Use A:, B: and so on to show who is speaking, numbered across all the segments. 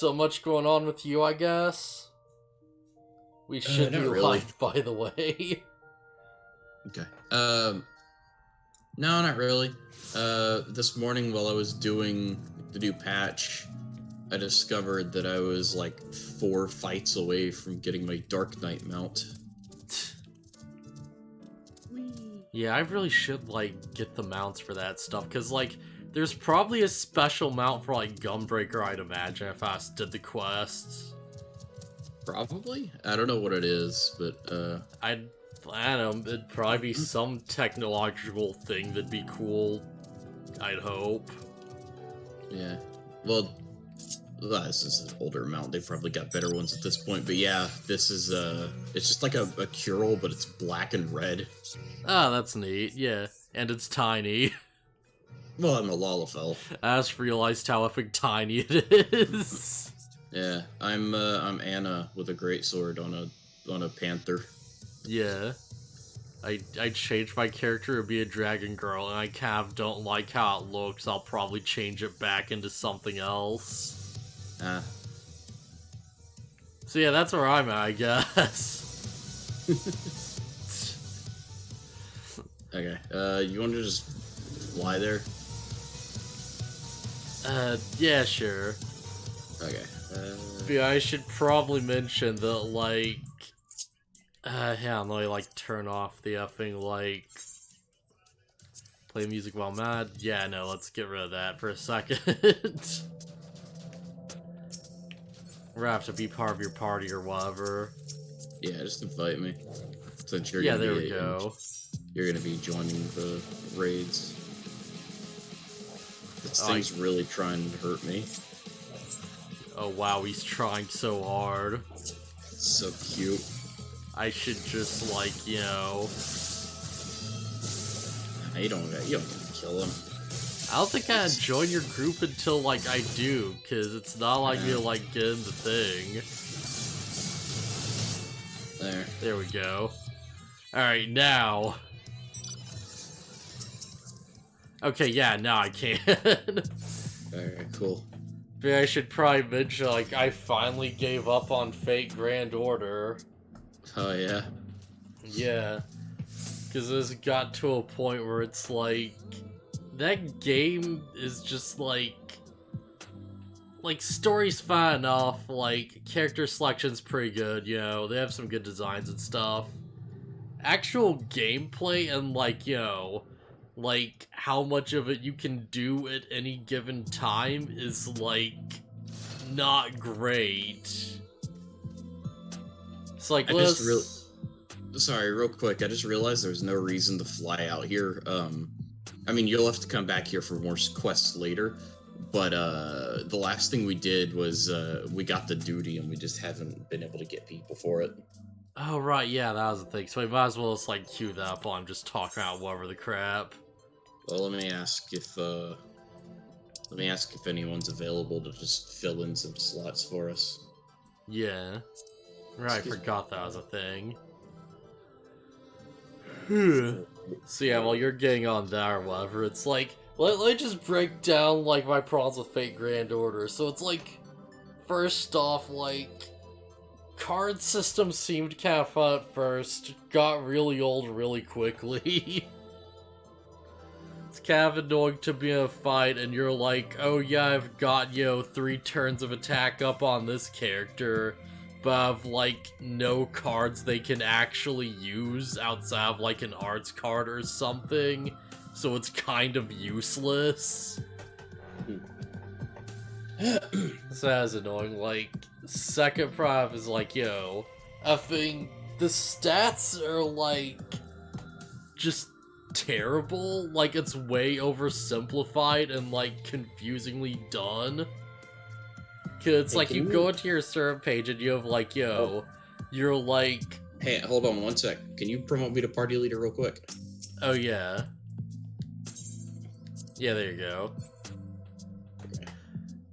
A: so much going on with you, I guess. We should be
B: really.
A: live, by the way.
B: Okay. No, not really. This morning while I was doing the new patch, I discovered that I was like 4 fights away from getting my Dark Knight mount.
A: Yeah, I really should, like, get the mounts for that stuff, because, like, there's probably a special mount for, like, Gunbreaker, I'd imagine, if I did the quests.
B: Probably? I don't know what it is, but,
A: I don't know, it'd probably be some technological thing that'd be cool, I'd hope.
B: Yeah. Well, this is an older mount. They've probably got better ones at this point, but yeah, this is, it's just like a Curel, but it's black and red.
A: Ah, that's neat, yeah. And it's tiny.
B: Well, I'm a Lalafell.
A: I just realized how effing tiny it is.
B: Yeah, I'm Anna with a greatsword on a panther.
A: Yeah. I changed my character to be a dragon girl, and I kind of don't like how it looks. I'll probably change it back into something else. So yeah, that's where I'm at, I guess.
B: Okay, you want to just lie there?
A: Yeah, sure.
B: Okay,
A: Yeah, I should probably mention that, like... yeah, let me, like, turn off the effing, like... Play music while mad? Yeah, no, let's get rid of that for a second. We're gonna have to be part of your party or whatever.
B: yeah, just invite me. Since you're
A: Yeah,
B: gonna
A: there
B: be,
A: we go.
B: You're gonna be joining the raids. This thing's really trying to hurt me.
A: Oh wow, he's trying so hard.
B: It's so cute.
A: I should just, like, you know...
B: You don't get to kill him.
A: I don't think I'd join your group until, like, I do, because it's not like me to, like, get in the thing. There we go. Alright, now... Okay, yeah, now I can.
B: Alright, cool.
A: But I should probably mention, like, I finally gave up on Fate Grand Order.
B: Oh, yeah?
A: Yeah. Because it's got to a point where it's like... That game is just like... Like, story's fine enough, like, character selection's pretty good, you know, they have some good designs and stuff. Actual gameplay and, like, you know, like, how much of it you can do at any given time is, like, not great. It's like,
B: Sorry, real quick, I just realized there's no reason to fly out here. I mean, you'll have to come back here for more quests later, but, the last thing we did was, we got the duty and we just haven't been able to get people for it.
A: Oh, right, yeah, that was the thing. So we might as well just, like, queue that up while I'm just talking about whatever the crap.
B: Well, let me ask if anyone's available to just fill in some slots for us.
A: Yeah. Right, I forgot that was a thing. So yeah, while you're getting on that or whatever, it's like, let me just break down, like, my problems with Fate Grand Order. So it's like, first off, like, card system seemed kind of fun at first, got really old really quickly. It's kind of annoying to be in a fight and you're like, oh yeah, I've got, you know, 3 turns of attack up on this character, but have, like, no cards they can actually use outside of, like, an arts card or something, so it's kind of useless. So that's annoying. Like, second problem is, like, yo, I think the stats are, like, just terrible. Like, it's way oversimplified and, like, confusingly done. Cause it's like, you go into your server page and you have, like, yo, you're like...
B: Hey, hold on one sec. Can you promote me to party leader real quick?
A: Oh, yeah. Yeah, there you go.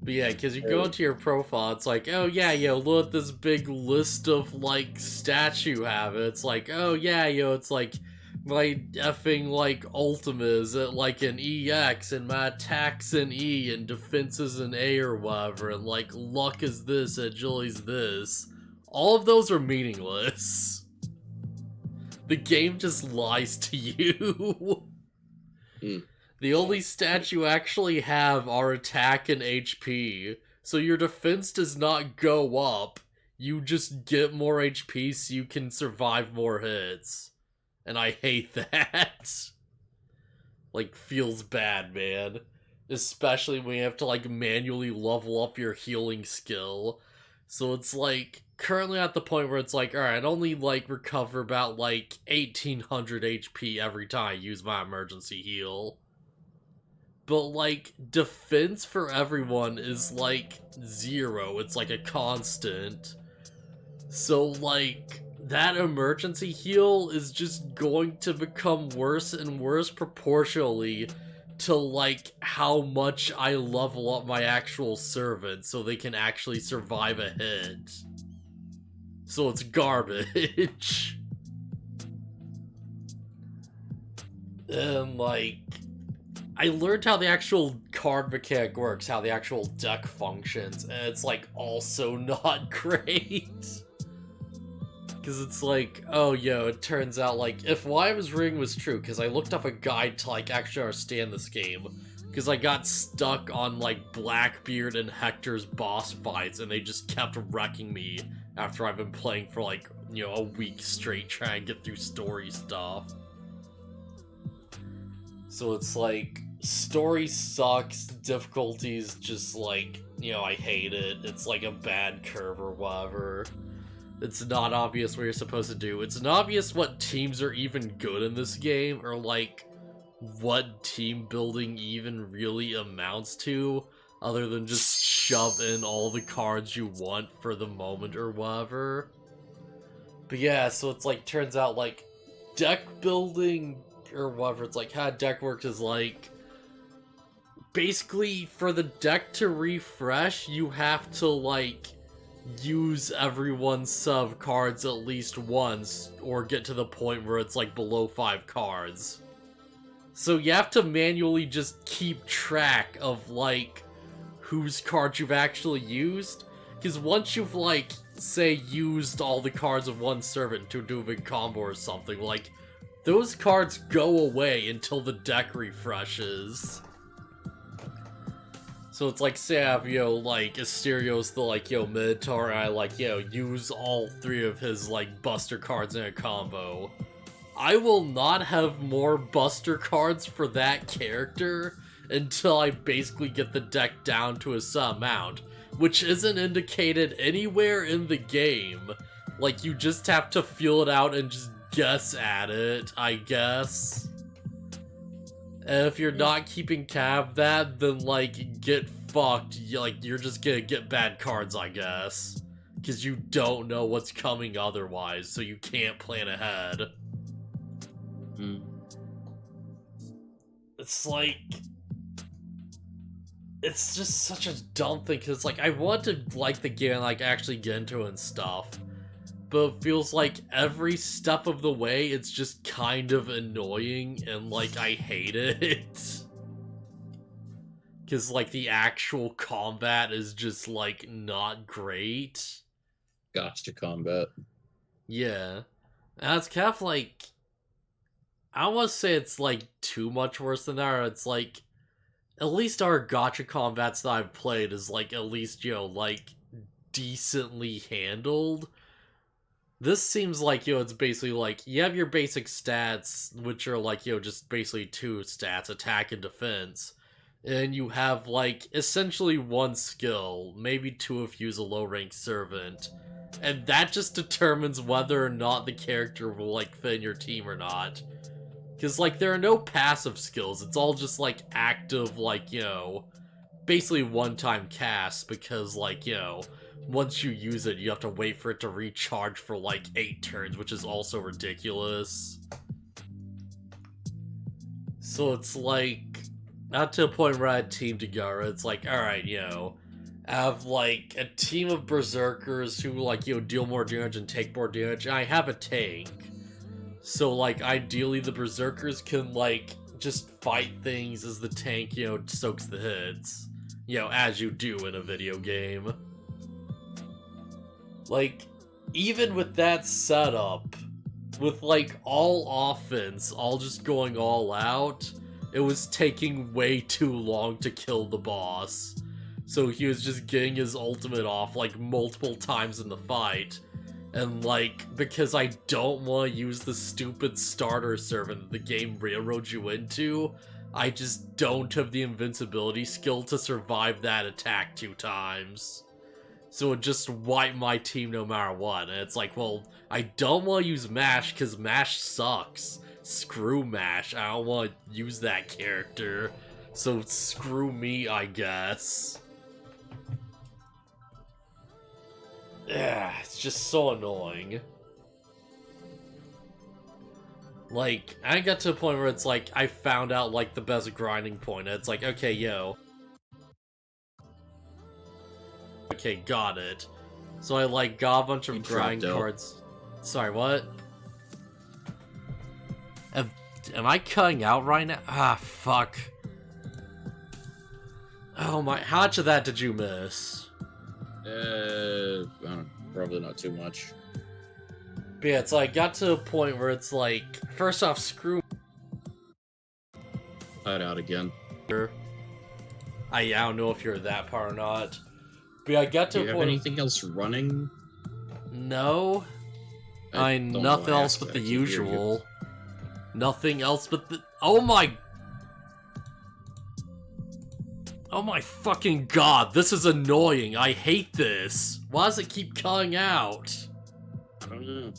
A: But yeah, because you go into your profile, it's like, oh yeah, yo, look at this big list of, like, stats you have. It's like, oh yeah, yo, it's like my effing, like, ultimate is at, like, an EX, and my attack's an E, and defense is an A or whatever, and, like, luck is this, agility's this. All of those are meaningless. The game just lies to you. The only stats you actually have are attack and HP, so your defense does not go up. You just get more HP so you can survive more hits. And I hate that. Like, feels bad, man. Especially when you have to, like, manually level up your healing skill. So it's, like, currently at the point where it's like, alright, I'd only, like, recover about, like, 1800 HP every time I use my emergency heal. But, like, defense for everyone is, like, 0. It's, like, a constant. So, like, that emergency heal is just going to become worse and worse proportionally to, like, how much I level up my actual servant so they can actually survive a hit. So it's garbage. And, like, I learned how the actual card mechanic works, how the actual deck functions, and it's, like, also not great. Because it's like, oh, yo, it turns out, like, if why I was ring was true, because I looked up a guide to, like, actually understand this game, because I got stuck on, like, Blackbeard and Hector's boss fights, and they just kept wrecking me after I've been playing for, like, you know, a week straight trying to get through story stuff. So it's like, story sucks, difficulties just, like, you know, I hate it, it's like a bad curve or whatever. It's not obvious what you're supposed to do. It's not obvious what teams are even good in this game, or, like, what team building even really amounts to, other than just shove in all the cards you want for the moment or whatever. But yeah, so it's like, turns out, like, deck building, or whatever, it's like, how deck works is like, basically, for the deck to refresh, you have to, like, use everyone's sub cards at least once, or get to the point where it's, like, below 5 cards. So you have to manually just keep track of, like, whose cards you've actually used, because once you've, like, say, used all the cards of one servant to do a big combo or something, like, those cards go away until the deck refreshes. So it's like, say I have, you know, like, Asterios the, like, yo, Minotaur, and I, like, you know, use all 3 of his, like, Buster cards in a combo. I will not have more Buster cards for that character until I basically get the deck down to a set amount, which isn't indicated anywhere in the game. Like, you just have to feel it out and just guess at it, I guess. And if you're not keeping tab of that, then, like, get fucked. Like, you're just gonna get bad cards, I guess. Because you don't know what's coming otherwise, so you can't plan ahead. It's like, it's just such a dumb thing, because, like, I want to like the game and, like, actually get into it and stuff. But it feels like every step of the way, it's just kind of annoying, and, like, I hate it. Because, like, the actual combat is just, like, not great.
B: Gotcha combat.
A: Yeah. And it's kind of, like, I don't want to say it's, like, too much worse than that, or it's, like, at least our gacha combats that I've played is, like, at least, you know, like, decently handled. This seems like, you know, it's basically like, you have your basic stats, which are like, you know, just basically 2 stats, attack and defense. And you have, like, essentially 1 skill, maybe 2 if you use a low-rank servant. And that just determines whether or not the character will, like, fit in your team or not. Because, like, there are no passive skills, it's all just, like, active, like, you know, basically one-time casts, because, like, you know, once you use it, you have to wait for it to recharge for, like, 8 turns, which is also ridiculous. So it's, like, not to a point where I had team together, it's like, alright, you know, I have, like, a team of berserkers who, like, you know, deal more damage and take more damage, and I have a tank. So, like, ideally the Berserkers can, like, just fight things as the tank, you know, soaks the hits. You know, as you do in a video game. Like, even with that setup, with, like, all offense, all just going all out, it was taking way too long to kill the boss. So he was just getting his ultimate off, like, multiple times in the fight. And, like, because I don't want to use the stupid starter servant that the game railroads you into, I just don't have the invincibility skill to survive that attack 2 times. So it just wiped my team no matter what. And it's like, well, I don't want to use MASH because MASH sucks. Screw MASH. I don't want to use that character. So screw me, I guess. Yeah, it's just so annoying. Like, I got to a point where it's like, I found out, like, the best grinding point. It's like, okay, yo. Okay, got it. So I, like, got a bunch of grind cards. Sorry, what? Am I cutting out right now? Ah, fuck. Oh my, how much of that did you miss?
B: I don't know, probably not too much.
A: But yeah, it's like, got to a point where it's like, first off, screw...
B: Cut out again.
A: I don't know if you're that part or not. But yeah, I got to
B: Do you have anything else running?
A: No. Nothing else but the usual. Nothing else but the... Oh my... Oh my fucking god, this is annoying. I hate this. Why does it keep cutting out?
B: I don't know.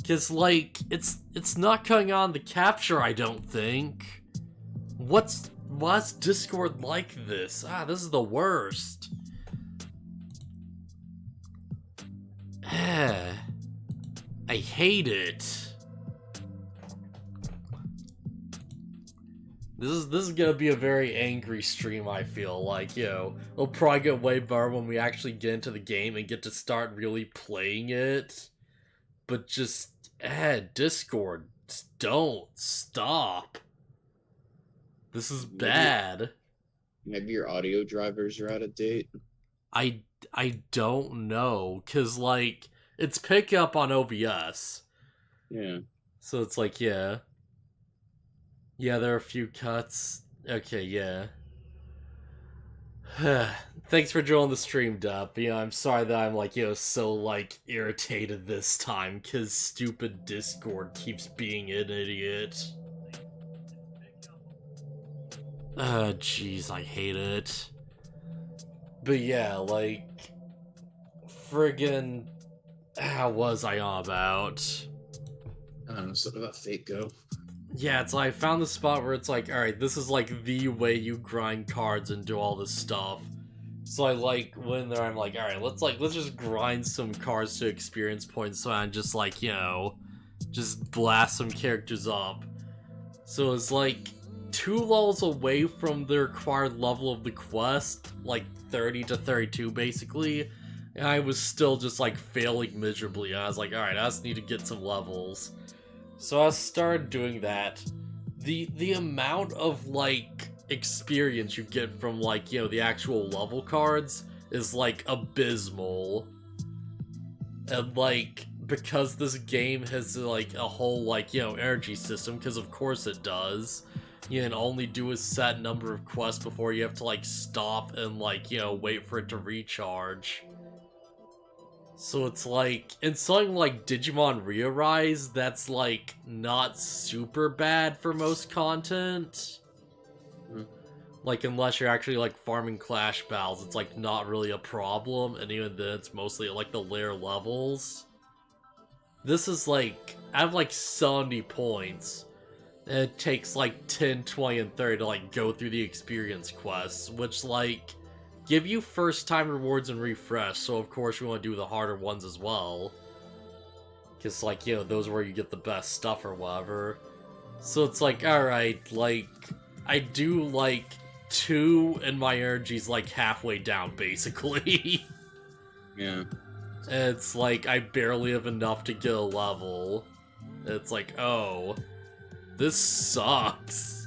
A: Cause like, it's not cutting on the capture, I don't think. Why's Discord like this? Ah, this is the worst. I hate it. This is gonna be a very angry stream, I feel like, yo. It'll probably get way better when we actually get into the game and get to start really playing it. But just, Discord, don't stop. This is bad.
B: Maybe your audio drivers are out of date?
A: I don't know, cause like, it's pick up on OBS.
B: Yeah.
A: So it's like, yeah. Yeah, there are a few cuts. Okay, yeah. Thanks for joining the stream, Dup. You know, I'm sorry that I'm, like, you know, so, like, irritated this time, because stupid Discord keeps being an idiot. Jeez, I hate it. But yeah, like, friggin'... How was I on about?
B: I don't know, something about Fate Go.
A: Yeah, it's like, I found the spot where it's like, alright, this is like the way you grind cards and do all this stuff. So I like, when there I'm like, alright, let's just grind some cards to experience points so I'm just like, you know, just blast some characters up. So it's like 2 levels away from the required level of the quest, like 30 to 32 basically, and I was still just like failing miserably. And I was like, alright, I just need to get some levels. So I started doing that. The amount of, like, experience you get from, like, you know, the actual level cards is, like, abysmal. And, like, because this game has, like, a whole, like, you know, energy system, because of course it does, you can only do a set number of quests before you have to, like, stop and, like, you know, wait for it to recharge. So it's like, in something like Digimon Re-Arise, that's like, not super bad for most content. Like, unless you're actually like farming Clash Battles, it's like not really a problem, and even then it's mostly at like the layer levels. This is like, I have like 70 points, and it takes like 10, 20, and 30 to like go through the experience quests, which like, give you first time rewards and refresh, so of course you want to do the harder ones as well. Because, like, you know, those are where you get the best stuff or whatever. So it's like, alright, like, I do, like, 2 and my energy's, like, halfway down, basically.
B: Yeah.
A: And it's like, I barely have enough to get a level. It's like, oh, this sucks.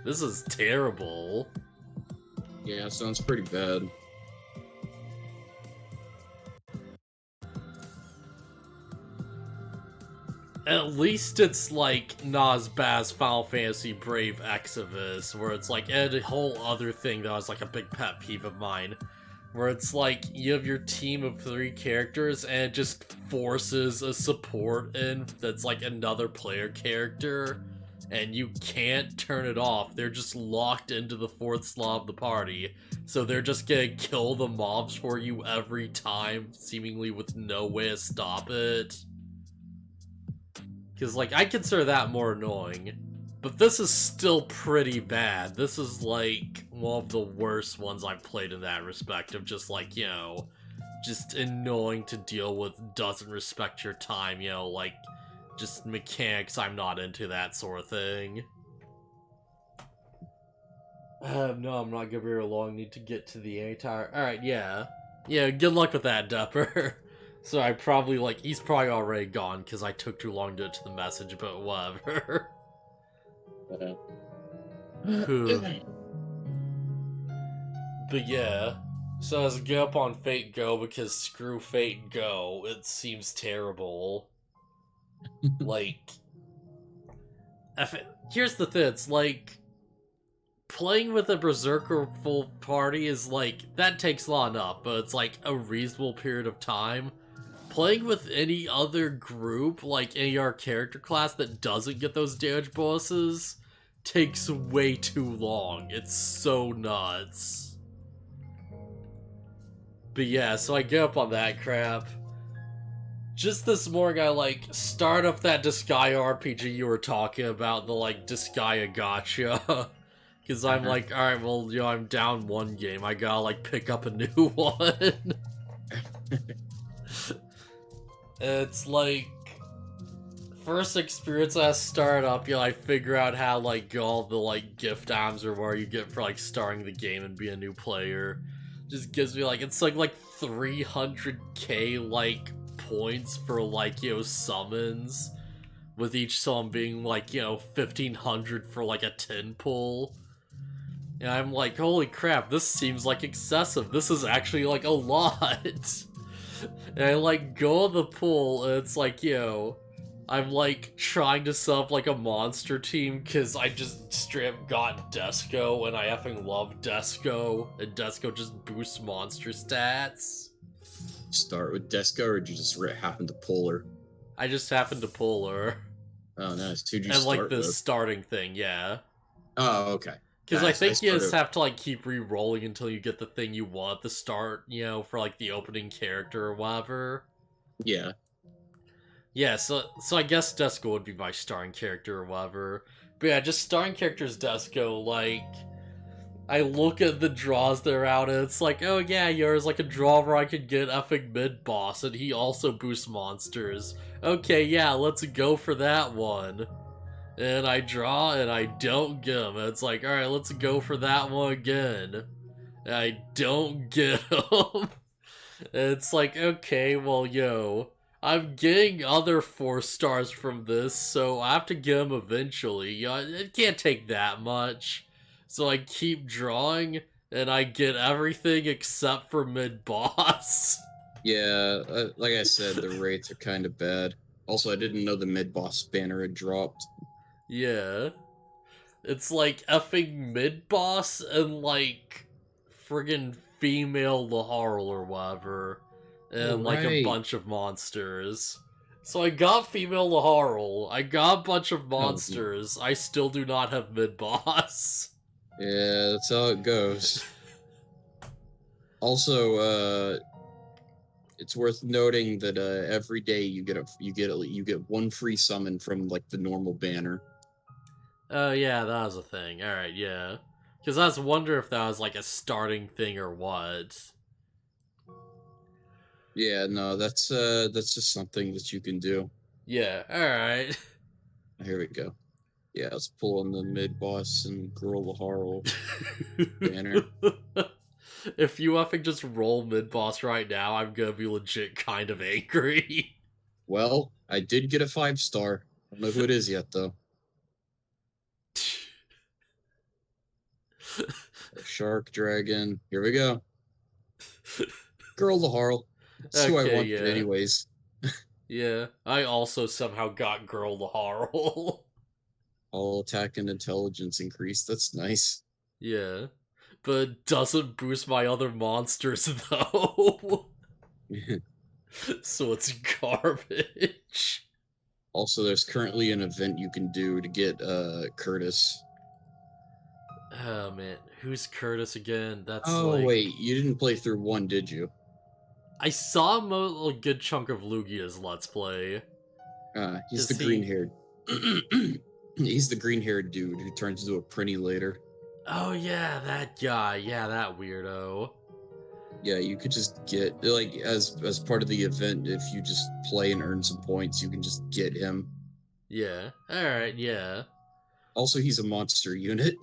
A: This is terrible.
B: Yeah, sounds pretty bad.
A: At least it's like not as bad as Final Fantasy Brave Exodus, where it's like a whole other thing that was like a big pet peeve of mine. Where it's like you have your team of 3 characters and it just forces a support in that's like another player character, and you can't turn it off. They're just locked into the 4th slot of the party, so they're just gonna kill the mobs for you every time, seemingly with no way to stop it. Because, like, I consider that more annoying. But this is still pretty bad. This is, like, one of the worst ones I've played in that respect of just, like, you know, just annoying to deal with, doesn't respect your time, you know, like, just mechanics. I'm not into that sort of thing. No, I'm not gonna be very long. Need to get to the entire... Alright, yeah. Yeah, good luck with that, Depper. So I probably, like, he's probably already gone because I took too long to get to the message, but whatever. But yeah, so as go up on Fate Go because screw Fate Go, it seems terrible. Like, here's the thing, it's like, playing with a Berserker full party is like, that takes long enough, but it's like a reasonable period of time. Playing with any other group, like any other character class that doesn't get those damage bonuses, takes way too long. It's so nuts. But yeah, so I get up on that crap. Just this morning, I, like, start up that Disgaea RPG you were talking about, the, like, Disgaea Gacha. Because I'm like, alright, well, you know, I'm down 1 game. I gotta, like, pick up a new one. It's like, first experience I start up, you know, I figure out how, like, all the, like, gift items or where you get for, like, starting the game and be a new player. Just gives me, like, it's like 300k, like, points for, like, you know, summons. With each summon being, like, you know, 1500 for, like, a 10 pull. And I'm like, holy crap, this seems like excessive. This is actually, like, a lot. And I, like, go on the pool, and it's like, yo, I'm, like, trying to set up, like, a monster team, because I just straight up got Desco, and I effing love Desco, and Desco just boosts monster stats.
B: Start with Desco, or did you just happen to pull her?
A: I just happened to pull her.
B: Oh, nice. Who'd you
A: and,
B: start
A: like, the
B: with?
A: starting thing, yeah.
B: Oh, okay.
A: Because I think you just have to, like, keep re-rolling until you get the thing you want at the start, you know, for, like, the opening character or whatever.
B: Yeah.
A: Yeah, so I guess Desco would be my starting character or whatever. But yeah, just starting characters Desco, like, I look at the draws that are out and it's like, oh yeah, there's like a draw where I could get effing mid-boss and he also boosts monsters. Okay, yeah, let's go for that one. And I draw and I don't get him. And it's like, alright, let's go for that one again. And I don't get him. And it's like, okay, well, yo, I'm getting other 4 stars from this, so I have to get them eventually. You know, it can't take that much. So I keep drawing, and I get everything except for mid-boss.
B: Yeah, like I said, the rates are kind of bad. Also, I didn't know the mid-boss banner had dropped.
A: Yeah. It's like effing mid-boss and, like, friggin' female Laharl or whatever. And, like, a bunch of monsters. So I got female Laharl, I got a bunch of monsters, I still do not have mid-boss.
B: Yeah, that's how it goes. Also, it's worth noting that every day you get 1 free summon from, like, the normal banner.
A: Oh yeah, that was a thing. Alright, yeah. Because I was wondering if that was like a starting thing or what.
B: Yeah, no, that's just something that you can do.
A: Yeah, alright.
B: Here we go. Yeah, let's pull on the mid-boss and Girl Laharl banner.
A: If you effing just roll mid-boss right now, I'm gonna be legit kind of angry.
B: Well, I did get a 5-star. don't know who it is yet, though. Shark Dragon. Here we go. Girl Laharl. That's who I
A: Okay,
B: wanted
A: yeah.
B: anyways.
A: Yeah. I also somehow got Girl Laharl.
B: All attack and intelligence increase. That's nice.
A: Yeah. But it doesn't boost my other monsters, though. So it's garbage.
B: Also, there's currently an event you can do to get Curtis.
A: Oh, man. Who's Curtis again? That's
B: Oh,
A: like...
B: wait. You didn't play through 1, did you?
A: I saw a good chunk of Lugia's Let's Play.
B: He's
A: Is
B: the green-haired... He's the green-haired dude who turns into a Prinny later.
A: Oh, yeah, that guy. Yeah, that weirdo.
B: Yeah, you could just get, like, as part of the event, if you just play and earn some points, you can just get him.
A: Yeah. Alright, yeah.
B: Also, he's a monster unit.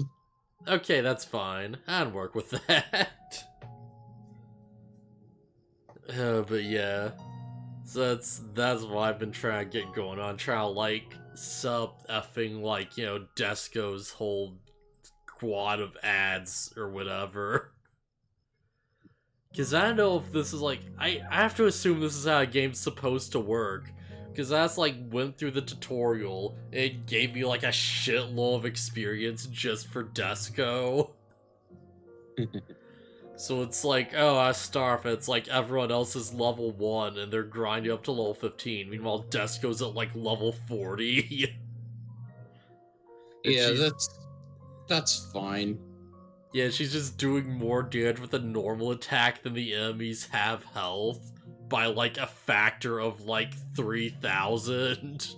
A: Okay, that's fine. I'd work with that. But yeah. So that's what I've been trying to get going on. Trying to, like, sub effing, like, Desco's whole squad of ads or whatever. Because I don't know if this is, like... I have to assume this is how a game's supposed to work. Because that's, like, went through the tutorial. It gave me, like, a shitload of experience just for Desco. So it's like, oh, I Starf, it's like everyone else is level 1 and they're grinding up to level 15. Meanwhile, Desco's at like level 40.
B: Yeah, that's fine.
A: Yeah, she's just doing more damage with a normal attack than the enemies have health by like a factor of like 3,000.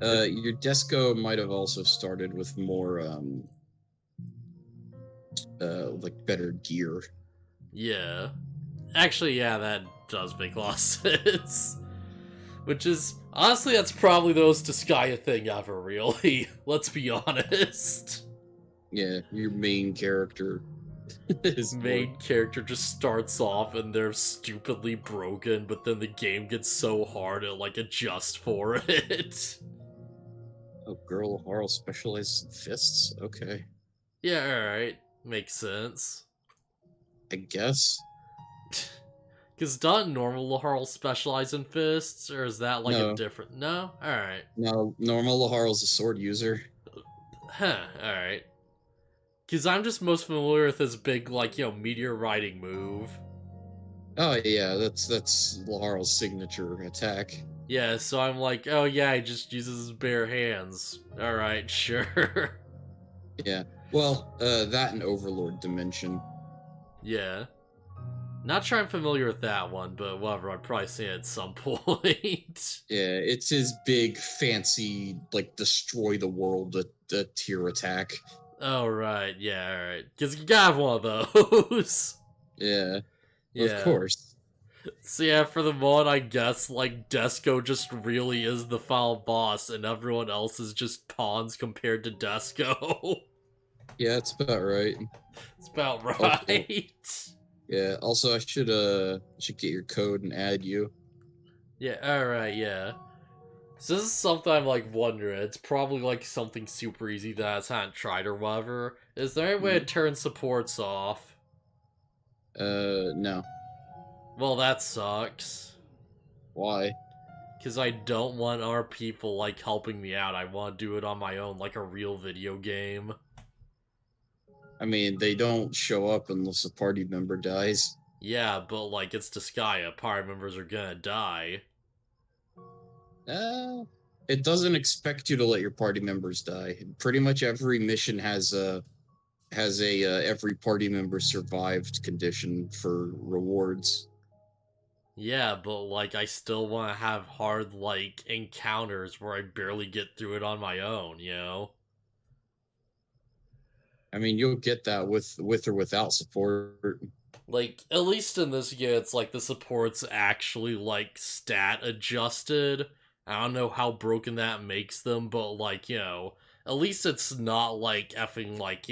B: Your Desco might have also started with more, like, better gear.
A: Yeah. Actually, yeah, that does make a lot of sense. Which is, honestly, that's probably the most Disgaea thing ever, really. Let's be honest.
B: Yeah, your main character is
A: Main character just starts off and they're stupidly broken, but then the game gets so hard it, like, adjusts for it.
B: Oh, Girl Harl specializes in fists? Okay.
A: Yeah, alright. Makes sense.
B: I guess.
A: Because doesn't normal Laharl specialize in fists, or is that like a
B: No.
A: different... No? Alright.
B: No, normal Laharl's a sword user.
A: Huh, alright. Because I'm just most familiar with his big, like, meteor riding move.
B: Oh yeah, that's Laharl's signature attack.
A: Yeah, so I'm like, oh yeah, he just uses his bare hands. Alright, sure.
B: Yeah. Well, that and Overlord Dimension.
A: Yeah. Not sure I'm familiar with that one, but whatever, I'd probably see it at some point.
B: Yeah, it's his big, fancy, like, destroy the world tier attack.
A: Oh, right, yeah, alright. Because you gotta have one of those.
B: Yeah,
A: Yeah.
B: of course.
A: So yeah, for the moment, I guess, like, Desco just really is the final boss, and everyone else is just pawns compared to Desco.
B: Yeah, that's about right.
A: It's about right.
B: Yeah, also I should get your code and add you.
A: Yeah, alright, yeah. So this is something I'm, like, wondering. It's probably, like, something super easy that I haven't tried or whatever. Is there any way to turn supports off?
B: No.
A: Well, that sucks.
B: Why?
A: Because I don't want our people, like, helping me out. I want to do it on my own, like a real video game.
B: I mean, they don't show up unless a party member dies.
A: Yeah, but, like, it's Disgaea. Party members are gonna die.
B: It doesn't expect you to let your party members die. Pretty much every mission has a every party member survived condition for rewards.
A: Yeah, but, like, I still want to have hard, like, encounters where I barely get through it on my own, you know?
B: I mean, you'll get that with or without support.
A: Like, at least in this game, it's like the support's actually, like, stat adjusted. I don't know how broken that makes them, but, like, at least it's not, like, effing, like,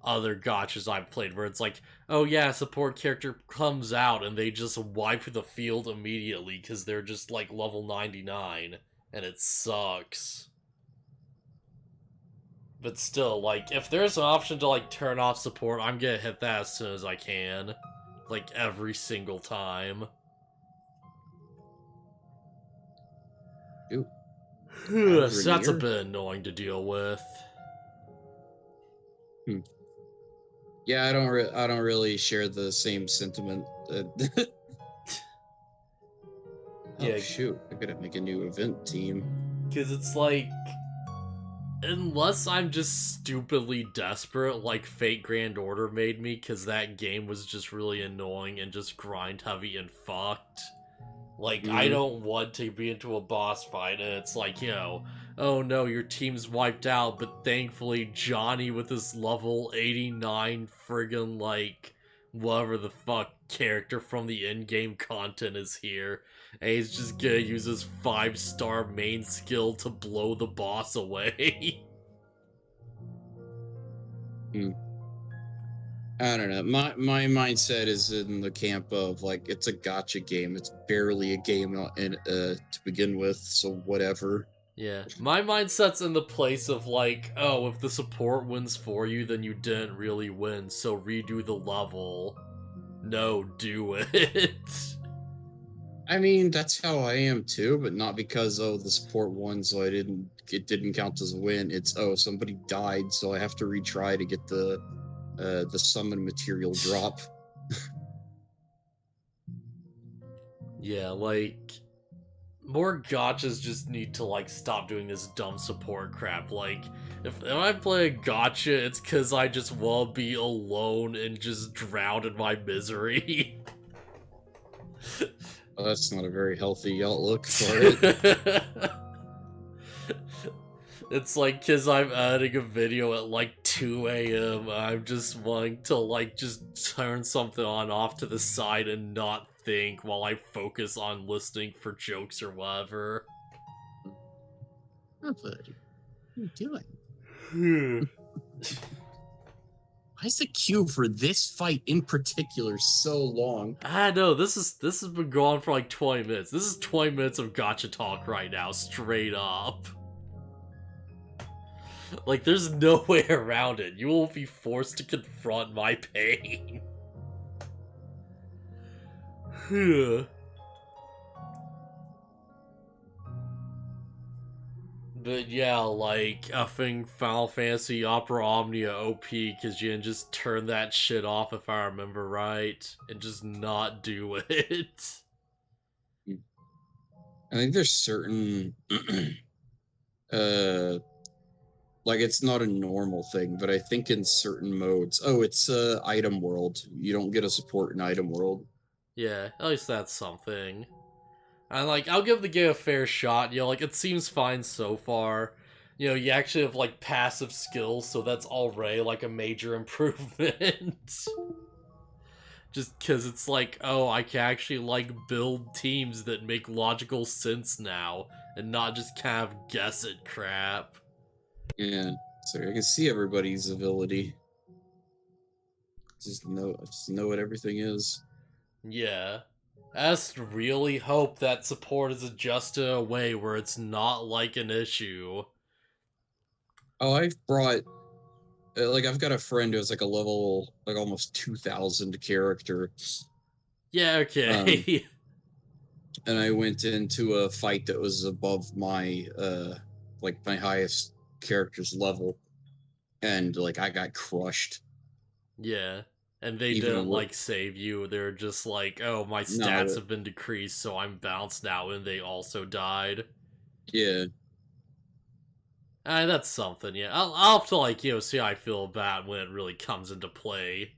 A: other gotchas I've played where it's like, oh yeah, support character comes out and they just wipe the field immediately because they're just like level 99 and it sucks. But still, like, if there's an option to like turn off support, I'm gonna hit that as soon as I can. Like every single time.
B: Ooh.
A: So that's a bit annoying to deal with.
B: Yeah, I don't really share the same sentiment.
A: Yeah.
B: Oh shoot, I gotta make a new event team.
A: Because it's like, unless I'm just stupidly desperate, like Fate Grand Order made me, because that game was just really annoying and just grind heavy and fucked. Like, I don't want to be into a boss fight, and it's like, you know, oh no, your team's wiped out, but thankfully Johnny with his level 89 friggin' like, whatever the fuck character from the in-game content is here, and he's just gonna use his 5-star main skill to blow the boss away.
B: I don't know. My mindset is in the camp of like it's a gotcha game. It's barely a game to begin with, so whatever.
A: Yeah, my mindset's in the place of like, oh, if the support wins for you, then you didn't really win, so redo the level. No, do it.
B: I mean, that's how I am too, but not because the support won, so it didn't count as a win. It's somebody died, so I have to retry to get the summon material drop.
A: Yeah, like, more gotchas just need to like stop doing this dumb support crap. Like, if I play a gotcha, it's because I just want to be alone and just drown in my misery.
B: Well, that's not a very healthy outlook for it.
A: It's like, because I'm editing a video at like 2 a.m. I'm just wanting to like just turn something on off to the side and not think while I focus on listening for jokes or whatever.
B: Oh, buddy. What are you doing? Why is the queue for this fight in particular so long?
A: I know, this has been going on for like 20 minutes. This is 20 minutes of gotcha talk right now, straight up. Like, there's no way around it. You will be forced to confront my pain. But yeah, like, effing Final Fantasy Opera Omnia OP, because you can just turn that shit off if I remember right, and just not do it.
B: I think there's certain like it's not a normal thing, but I think in certain modes, it's item world. You don't get a support in item world.
A: Yeah, at least that's something. And like, I'll give the game a fair shot, you know, like, it seems fine so far. You know, you actually have like passive skills, so that's already like a major improvement. Just because it's like, oh, I can actually like build teams that make logical sense now, and not just kind of guess it crap.
B: Yeah, so I can see everybody's ability. Just know what everything is.
A: Yeah. I just really hope that support is adjusted in a way where it's not like an issue.
B: Oh, I've brought like I've got a friend who's like a level like almost 2,000 character.
A: Yeah, okay.
B: And I went into a fight that was above my like my highest character's level, and like I got crushed.
A: Yeah. And they
B: Even
A: didn't like save you. They're just like, oh, my stats have been decreased, so I'm bounced now, and they also died.
B: Yeah.
A: That's something, yeah. I'll have to, like, you know, see how I feel about when it really comes into play.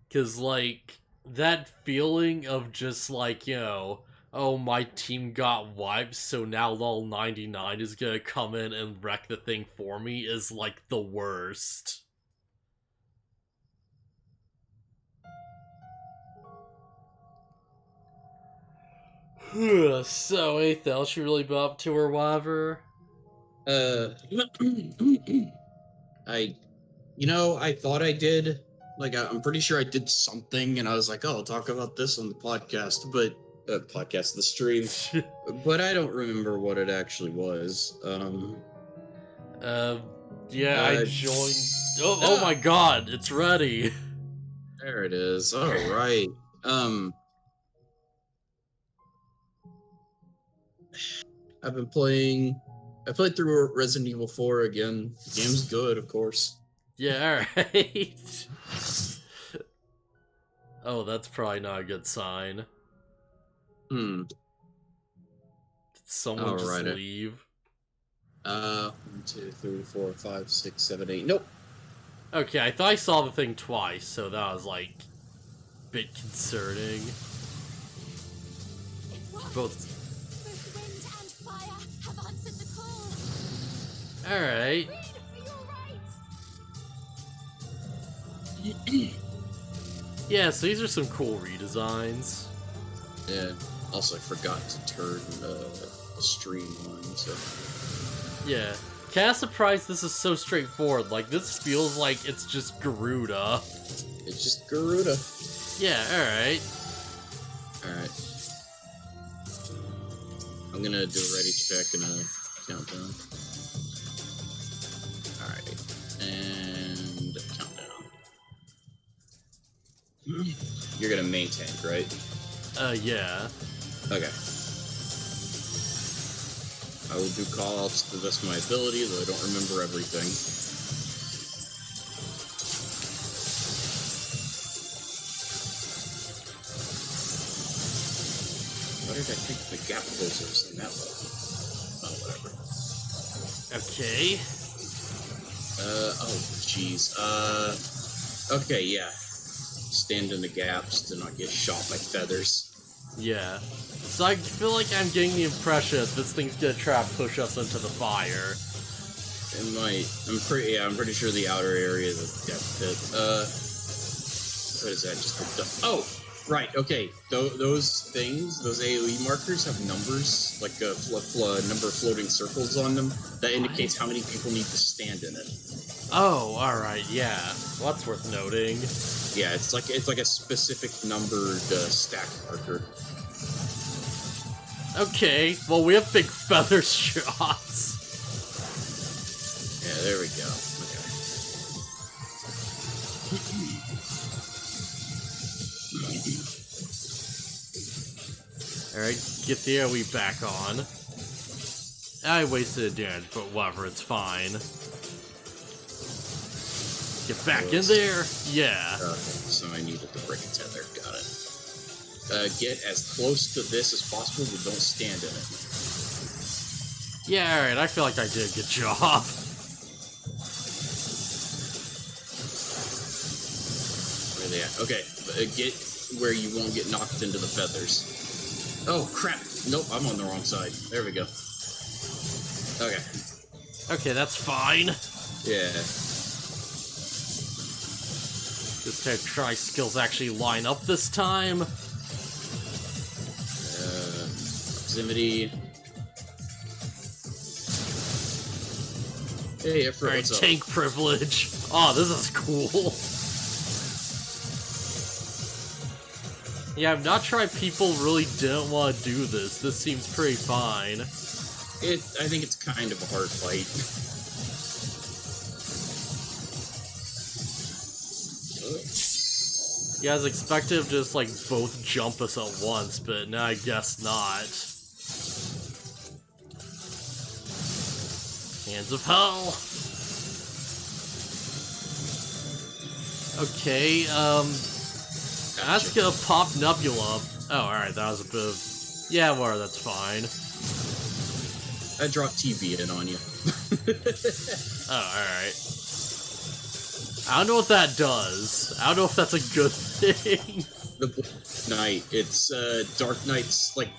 A: Because, like, that feeling of just, like, you know, oh, my team got wiped, so now level 99 is gonna come in and wreck the thing for me is, like, the worst. So, anything else you really been up to or whatever?
B: I thought I did. Like, I'm pretty sure I did something, and I was like, oh, I'll talk about this on the podcast, but the stream. But I don't remember what it actually was.
A: Yeah, I joined. Oh my god, it's ready.
B: There it is. All right. I've been playing. I played through Resident Evil 4 again. The game's good, of course.
A: Yeah, alright. Oh, that's probably not a good sign. Did someone just leave?
B: 1, 2, 3, 4, 5, 6, 7, 8. Nope.
A: Okay, I thought I saw the thing twice, so that was like a bit concerning. Both
C: wind and fire have answered the call.
A: Alright.
C: Reyn, are you alright?
A: Yeah, so these are some cool redesigns.
B: Yeah. Also, I forgot to turn the stream on, so.
A: Yeah. Kinda surprised this is so straightforward. Like, this feels like it's just Garuda.
B: It's just Garuda.
A: Yeah, alright.
B: Alright. I'm gonna do a ready check and a countdown. Alright. And countdown. You're gonna main tank, right?
A: Yeah.
B: Okay. I will do call-outs to the best of my ability, though I don't remember everything. Why did I think the gap closer was in that level? Oh, whatever.
A: Okay.
B: Oh, jeez. Okay, yeah. Stand in the gaps to not get shot by feathers.
A: Yeah. So I feel like I'm getting the impression that this thing's gonna try to push us into the fire.
B: It might. I'm pretty sure the outer area is a death pit. What is that? Just hooked up. Oh! Right, okay. Those things, those AoE markers have numbers, like a number of floating circles on them, that indicates how many people need to stand in it.
A: Oh, alright, yeah. Well, that's worth noting.
B: Yeah, it's like a specific numbered stack marker.
A: Okay, well we have big feather shots.
B: Yeah, there we go. Okay.
A: Alright, get the AoE back on. I wasted a damage, but whatever, it's fine. Get back in there! Yeah.
B: Okay, so I needed to break a tether. Got it. Get as close to this as possible, but don't stand in it.
A: Yeah, alright, I feel like I did a good job.
B: Where are they at? Okay, get where you won't get knocked into the feathers. Oh, crap! Nope, I'm on the wrong side. There we go. Okay.
A: Okay, that's fine.
B: Yeah.
A: Just to try skills actually line up this time.
B: Proximity. Hey, Efra,
A: Alright,
B: what's up?
A: tank privilege. Oh, this is cool. Yeah, I'm not sure why people really didn't want to do this. This seems pretty fine.
B: I think it's kind of a hard fight.
A: Yeah, I was expecting to just, like, both jump us at once, but now I guess not. Hands of Hell! Okay, that's gonna pop Nebula. Oh, alright, that was a bit of... Yeah, well, that's fine.
B: I dropped TV in on you.
A: Oh, alright. I don't know what that does. I don't know if that's a good thing.
B: The Black Knight, it's Dark Knight's, like,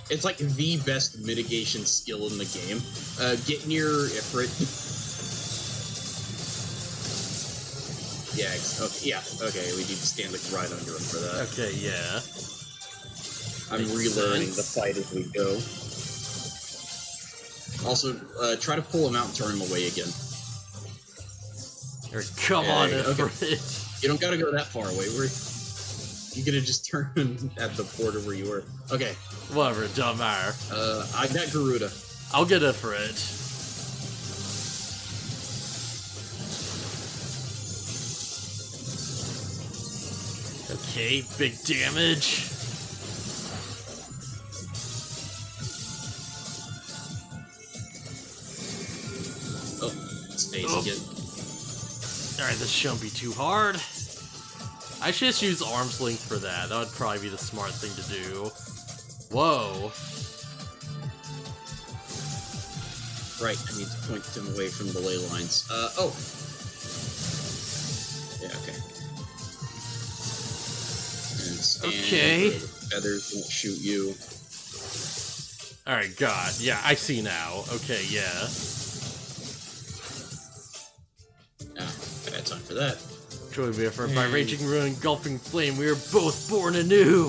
B: it's like the best mitigation skill in the game. Get near Ifrit. Yeah, okay, we need to stand like right under him for that.
A: Okay, yeah.
B: I'm relearning the fight as we go. Also, try to pull him out and turn him away again.
A: Or come on,
B: okay.
A: Ifrit.
B: You don't gotta go that far away. You could have just turned at the border where you were. Okay.
A: Whatever, it don't matter.
B: I got Garuda.
A: I'll get Ifrit. Okay, big damage.
B: Oh, space again.
A: Alright, this shouldn't be too hard. I should just use arm's length for that. That would probably be the smart thing to do. Whoa.
B: Right, I need to point them away from the ley lines. Oh. Yeah, okay. And
A: Okay.
B: the feathers won't shoot you.
A: Alright, God. Yeah, I see now. Okay, yeah.
B: Bad time for that.
A: Join me for by raging ruin, engulfing flame. We are both born anew.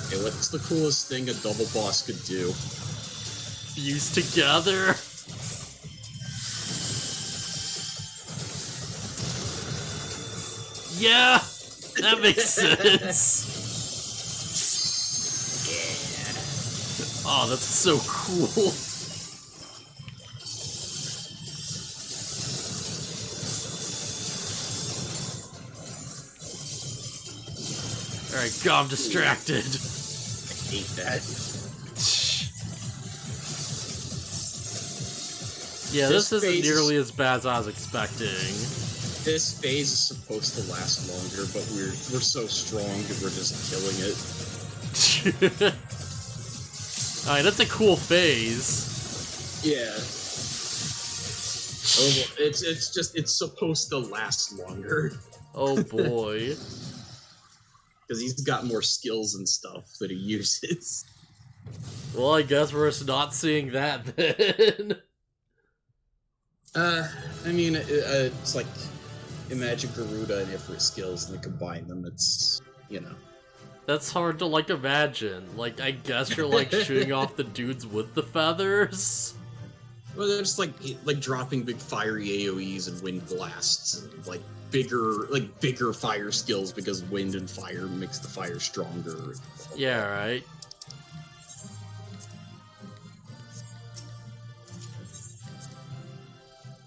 B: Okay, what's the coolest thing a double boss could do?
A: Fuse together. Yeah, that makes sense.
B: Yeah.
A: Oh, that's so cool. Alright, God, I'm distracted.
B: I hate that.
A: Yeah, this isn't
B: phase
A: nearly as bad as I was expecting.
B: This phase is supposed to last longer, but we're so strong that we're just killing it.
A: Alright, that's a cool phase.
B: Yeah. Oh, it's supposed to last longer.
A: Oh boy.
B: Because he's got more skills and stuff that he uses.
A: Well, I guess we're just not seeing that then.
B: I mean, it's like, imagine Garuda and Ifrit skills and then combine them, it's, you know.
A: That's hard to, like, imagine. Like, I guess you're, like, shooting off the dudes with the feathers?
B: Well, they're just, like dropping big fiery AoEs and wind blasts, and, like, bigger fire skills because wind and fire makes the fire stronger.
A: Yeah, right.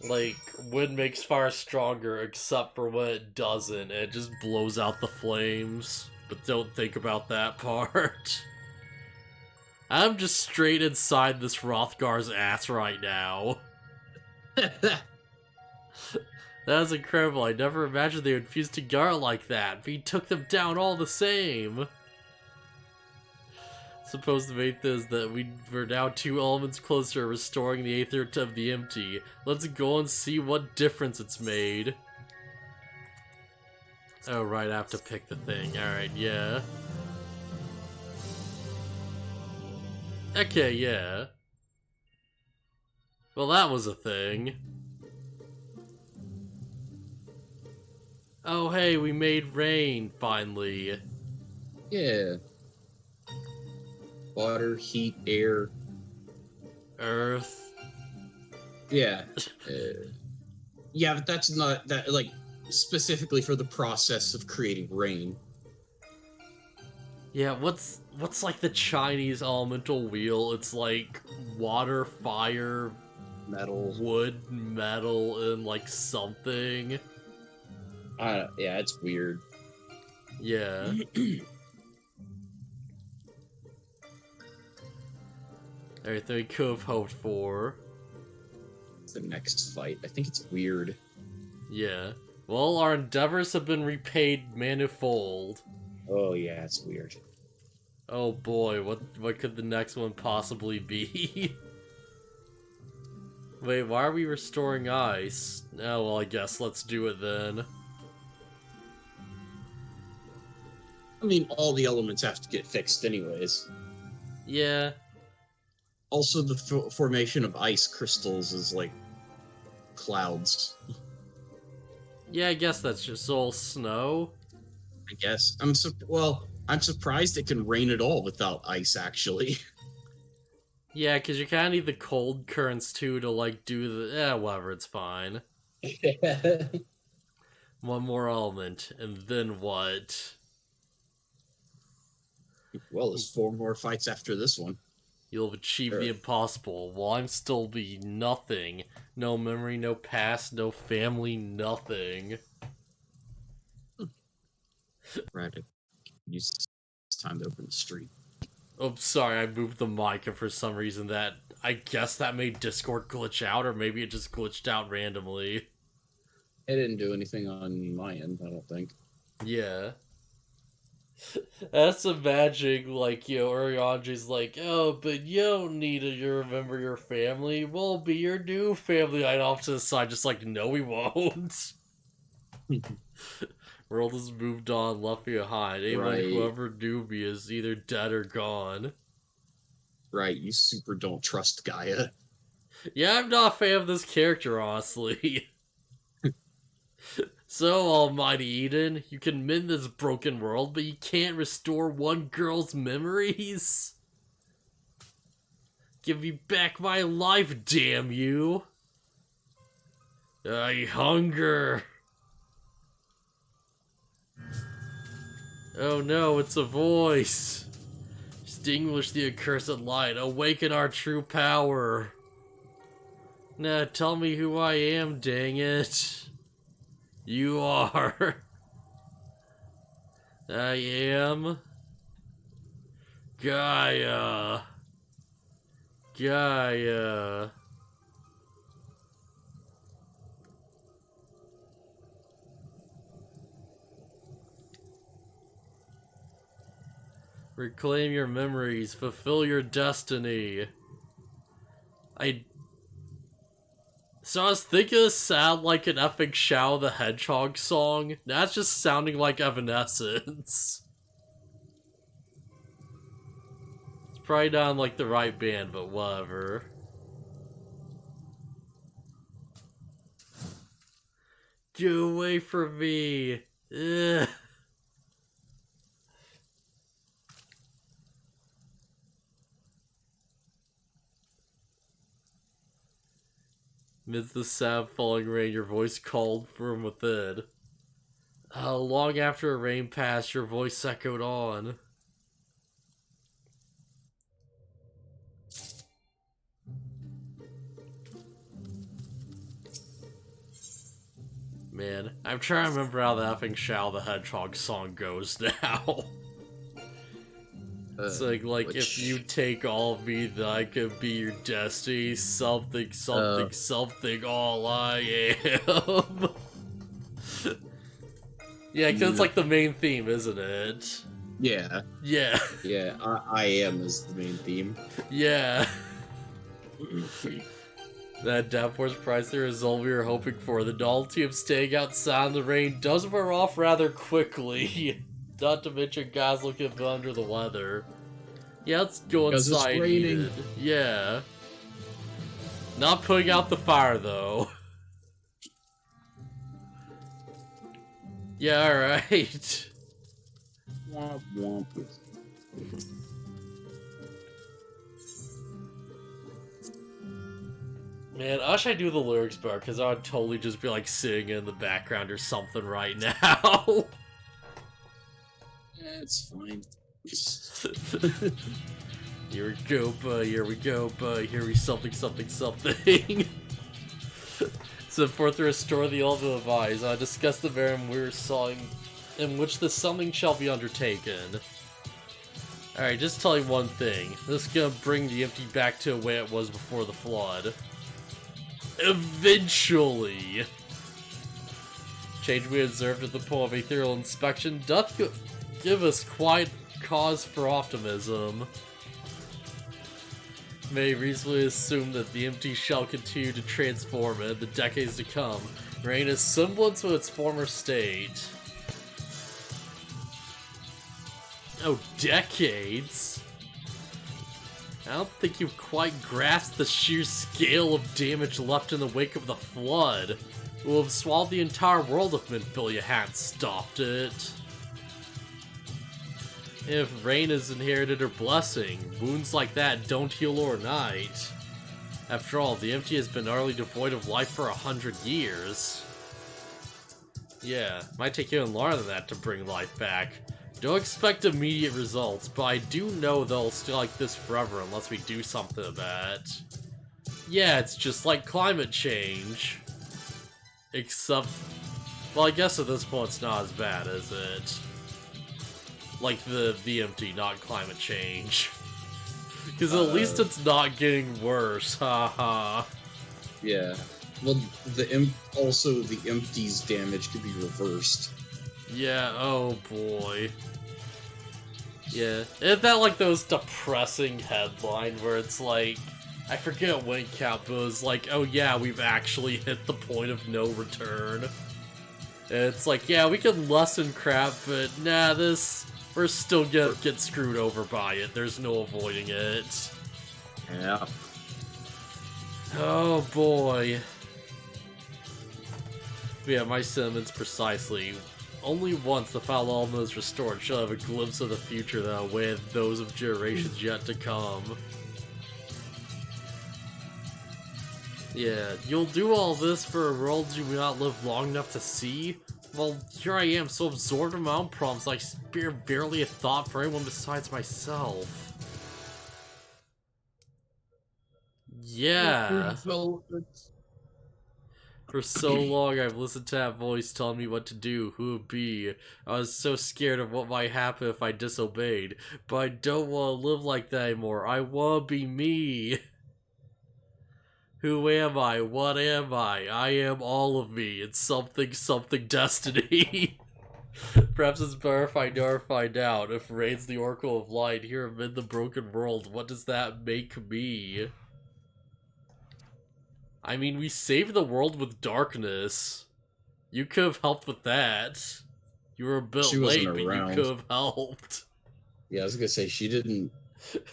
A: Like, wind makes fire stronger except for when it doesn't. It just blows out the flames. But don't think about that part. I'm just straight inside this Rothgar's ass right now. That was incredible. I never imagined they would fuse together like that. But he took them down all the same. Suppose the main thing is that we're now 2 elements closer to restoring the Aether of the Empty. Let's go and see what difference it's made. Oh, right, I have to pick the thing. Alright, yeah. Okay, yeah. Well, that was a thing. Oh, hey, we made Reyn, finally.
B: Yeah. Water, heat, air.
A: Earth.
B: Yeah. Yeah, but that's not, that, like, specifically for the process of creating Reyn.
A: Yeah, what's like the Chinese elemental wheel? It's like water, fire,
B: Metal.
A: wood, metal, and like something.
B: Yeah, it's weird.
A: Yeah. Everything we could have hoped for.
B: The next fight. I think it's weird.
A: Yeah. Well, our endeavors have been repaid manifold.
B: Oh yeah, it's weird.
A: Oh boy, what could the next one possibly be? Wait, why are we restoring ice? Oh, well, I guess let's do it then.
B: I mean, all the elements have to get fixed anyways.
A: Yeah.
B: Also, the formation of ice crystals is like clouds.
A: Yeah, I guess that's just all snow.
B: I guess. I'm surprised it can rain at all without ice, actually.
A: Yeah, because you kind of need the cold currents too to like do the... whatever, it's fine. One more element, and then what?
B: Well, there's 4 more fights after this one.
A: You'll have achieved
B: Sure.
A: the impossible, while I'm still be nothing. No memory, no past, no family, nothing.
B: Right. It's time to open the street.
A: Oh, sorry, I moved the mic, and for some reason I guess that made Discord glitch out, or maybe it just glitched out randomly.
B: It didn't do anything on my end, I don't think.
A: Yeah. That's imagining, like, you know, Ariandre's like, oh, but you don't need to remember your family. We'll be your new family. I'd off to the side, just like, no, we won't. World has moved on, left behind. Anyone
B: Right.
A: whoever knew me is either dead or gone.
B: Right, you super don't trust Gaia.
A: Yeah, I'm not a fan of this character, honestly. So, Almighty Eden, you can mend this broken world, but you can't restore one girl's memories? Give me back my life, damn you! I hunger! Oh no, it's a voice! Extinguish the accursed light, awaken our true power! Nah, tell me who I am, dang it! You are. I am Gaia. Gaia. Reclaim your memories, fulfill your destiny. So I was thinking it sounded like an epic Shadow the Hedgehog song. Now it's just sounding like Evanescence. It's probably not like the right band, but whatever. Get away from me! Ugh. Amidst the sad falling rain, your voice called from within. Long after a rain passed, your voice echoed on. Man, I'm trying to remember how the effing Shadow the Hedgehog song goes now. It's like if you take all of me, then I could be your destiny. Something, something, something, all I am. Yeah, because it's like the main theme, isn't it?
B: Yeah.
A: Yeah.
B: Yeah, I am is the main theme.
A: Yeah. That Downpour's prize the result we were hoping for. The novelty of staying outside in the rain does wear off rather quickly. Not to mention guys looking under the weather. Yeah, let's go inside.
B: It's raining.
A: Eden. Yeah. Not putting out the fire though. Yeah, alright.
B: Womp womp.
A: Man, I wish I knew the lyrics better, because I would totally just be like sitting in the background or something right now.
B: It's fine.
A: Here we go, bud. Here we go, bud. Here we something, something, something. So forth to restore the element of eyes, I discuss the Baron we were sawing, in which the something shall be undertaken. Alright, just tell you one thing. This is gonna bring the empty back to the way it was before the flood. Eventually! Change we observed at the point of ethereal inspection doth give us quite cause for optimism. May reasonably assume that the empty shall continue to transform in the decades to come, reign a semblance of its former state. Oh, decades? I don't think you've quite grasped the sheer scale of damage left in the wake of the flood. It will have swallowed the entire world if Minfilia hadn't stopped it. If Reyn has inherited her blessing, wounds like that don't heal overnight. After all, the Empty has been utterly devoid of life for 100 years. Yeah, might take even longer than that to bring life back. Don't expect immediate results, but I do know they'll stay like this forever unless we do something about it. Yeah, it's just like climate change. Except, well, I guess at this point it's not as bad, is it? Like the VMT, not climate change. Because at least it's not getting worse, haha.
B: Yeah. Well, also the empties damage could be reversed.
A: Yeah, oh boy. Yeah, isn't that like those depressing headline where it's like, I forget when count, but it was like, oh yeah, we've actually hit the point of no return. And it's like, yeah, we can lessen crap, but nah, we're still gonna get screwed over by it. There's no avoiding it.
B: Yeah.
A: Oh boy. But yeah, my sentiments precisely. Only once the foul element is restored shall have a glimpse of the future that await those of generations yet to come. Yeah, you'll do all this for a world you will not live long enough to see? Well, here I am, so absorbed in my own problems, I spare barely a thought for anyone besides myself. Yeah. For so long, I've listened to that voice telling me what to do, who it be. I was so scared of what might happen if I disobeyed. But I don't want to live like that anymore. I want to be me. Who am I? What am I? I am all of me. It's something, something destiny. Perhaps it's better if I never find out. If Reyn's the Oracle of Light here amid the broken world, what does that make me? I mean, we saved the world with darkness. You could have helped with that. You were a bit late, but you could have helped.
B: Yeah, I was gonna say, she didn't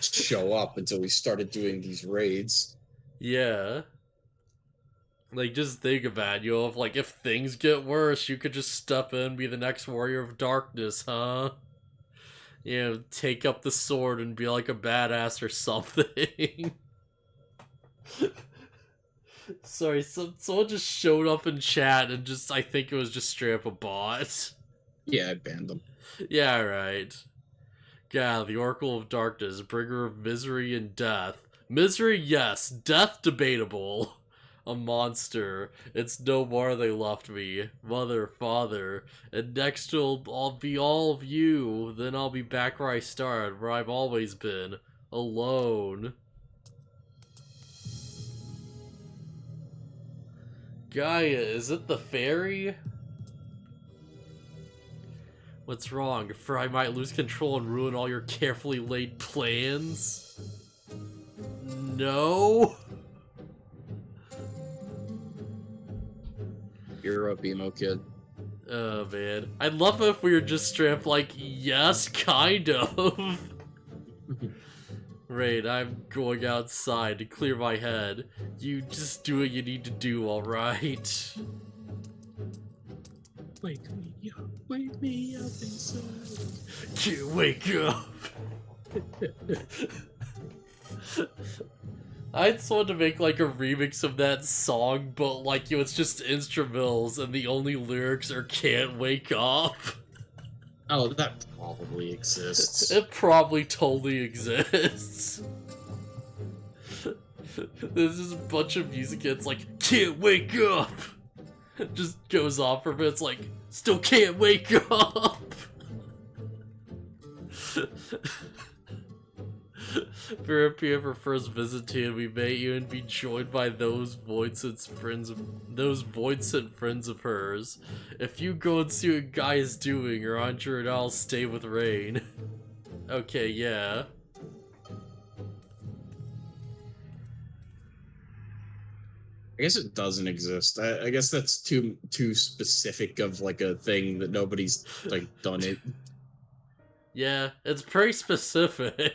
B: show up until we started doing these raids.
A: Yeah. Like, just think about it, you know, if things get worse, you could just step in and be the next warrior of darkness, huh? You know, take up the sword and be like a badass or something. Sorry, someone just showed up in chat and just, I think it was just straight up a bot.
B: Yeah, I banned them.
A: Yeah, right. God, the Oracle of Darkness, bringer of misery and death. Misery, yes. Death, debatable. A monster. It's no more they left me. Mother, father. And next I'll be all of you. Then I'll be back where I started, where I've always been. Alone. Gaia, is it the fairy? What's wrong? For I might lose control and ruin all your carefully laid plans? No?
B: You're up, emo kid.
A: Oh man. I'd love it if we were just straight up like, yes, kind of. Reyn, I'm going outside to clear my head. You just do what you need to do, alright?
B: Wake me up inside.
A: Can't wake up. I just wanted to make like a remix of that song, but like, you know, it's just instrumentals and the only lyrics are "can't wake up."
B: Oh, that probably exists.
A: It probably totally exists. There's just a bunch of music, it's like, "can't wake up." Just goes off for a bit, it's like, still can't wake up. Verapia prefers visit to you, and we may even be joined by those void-sent friends of hers. If you go and see what Guy is doing, or Andre and I'll stay with Reyn. Okay, yeah.
B: I guess it doesn't exist. I guess that's too specific of like a thing that nobody's like done it.
A: Yeah, it's pretty specific.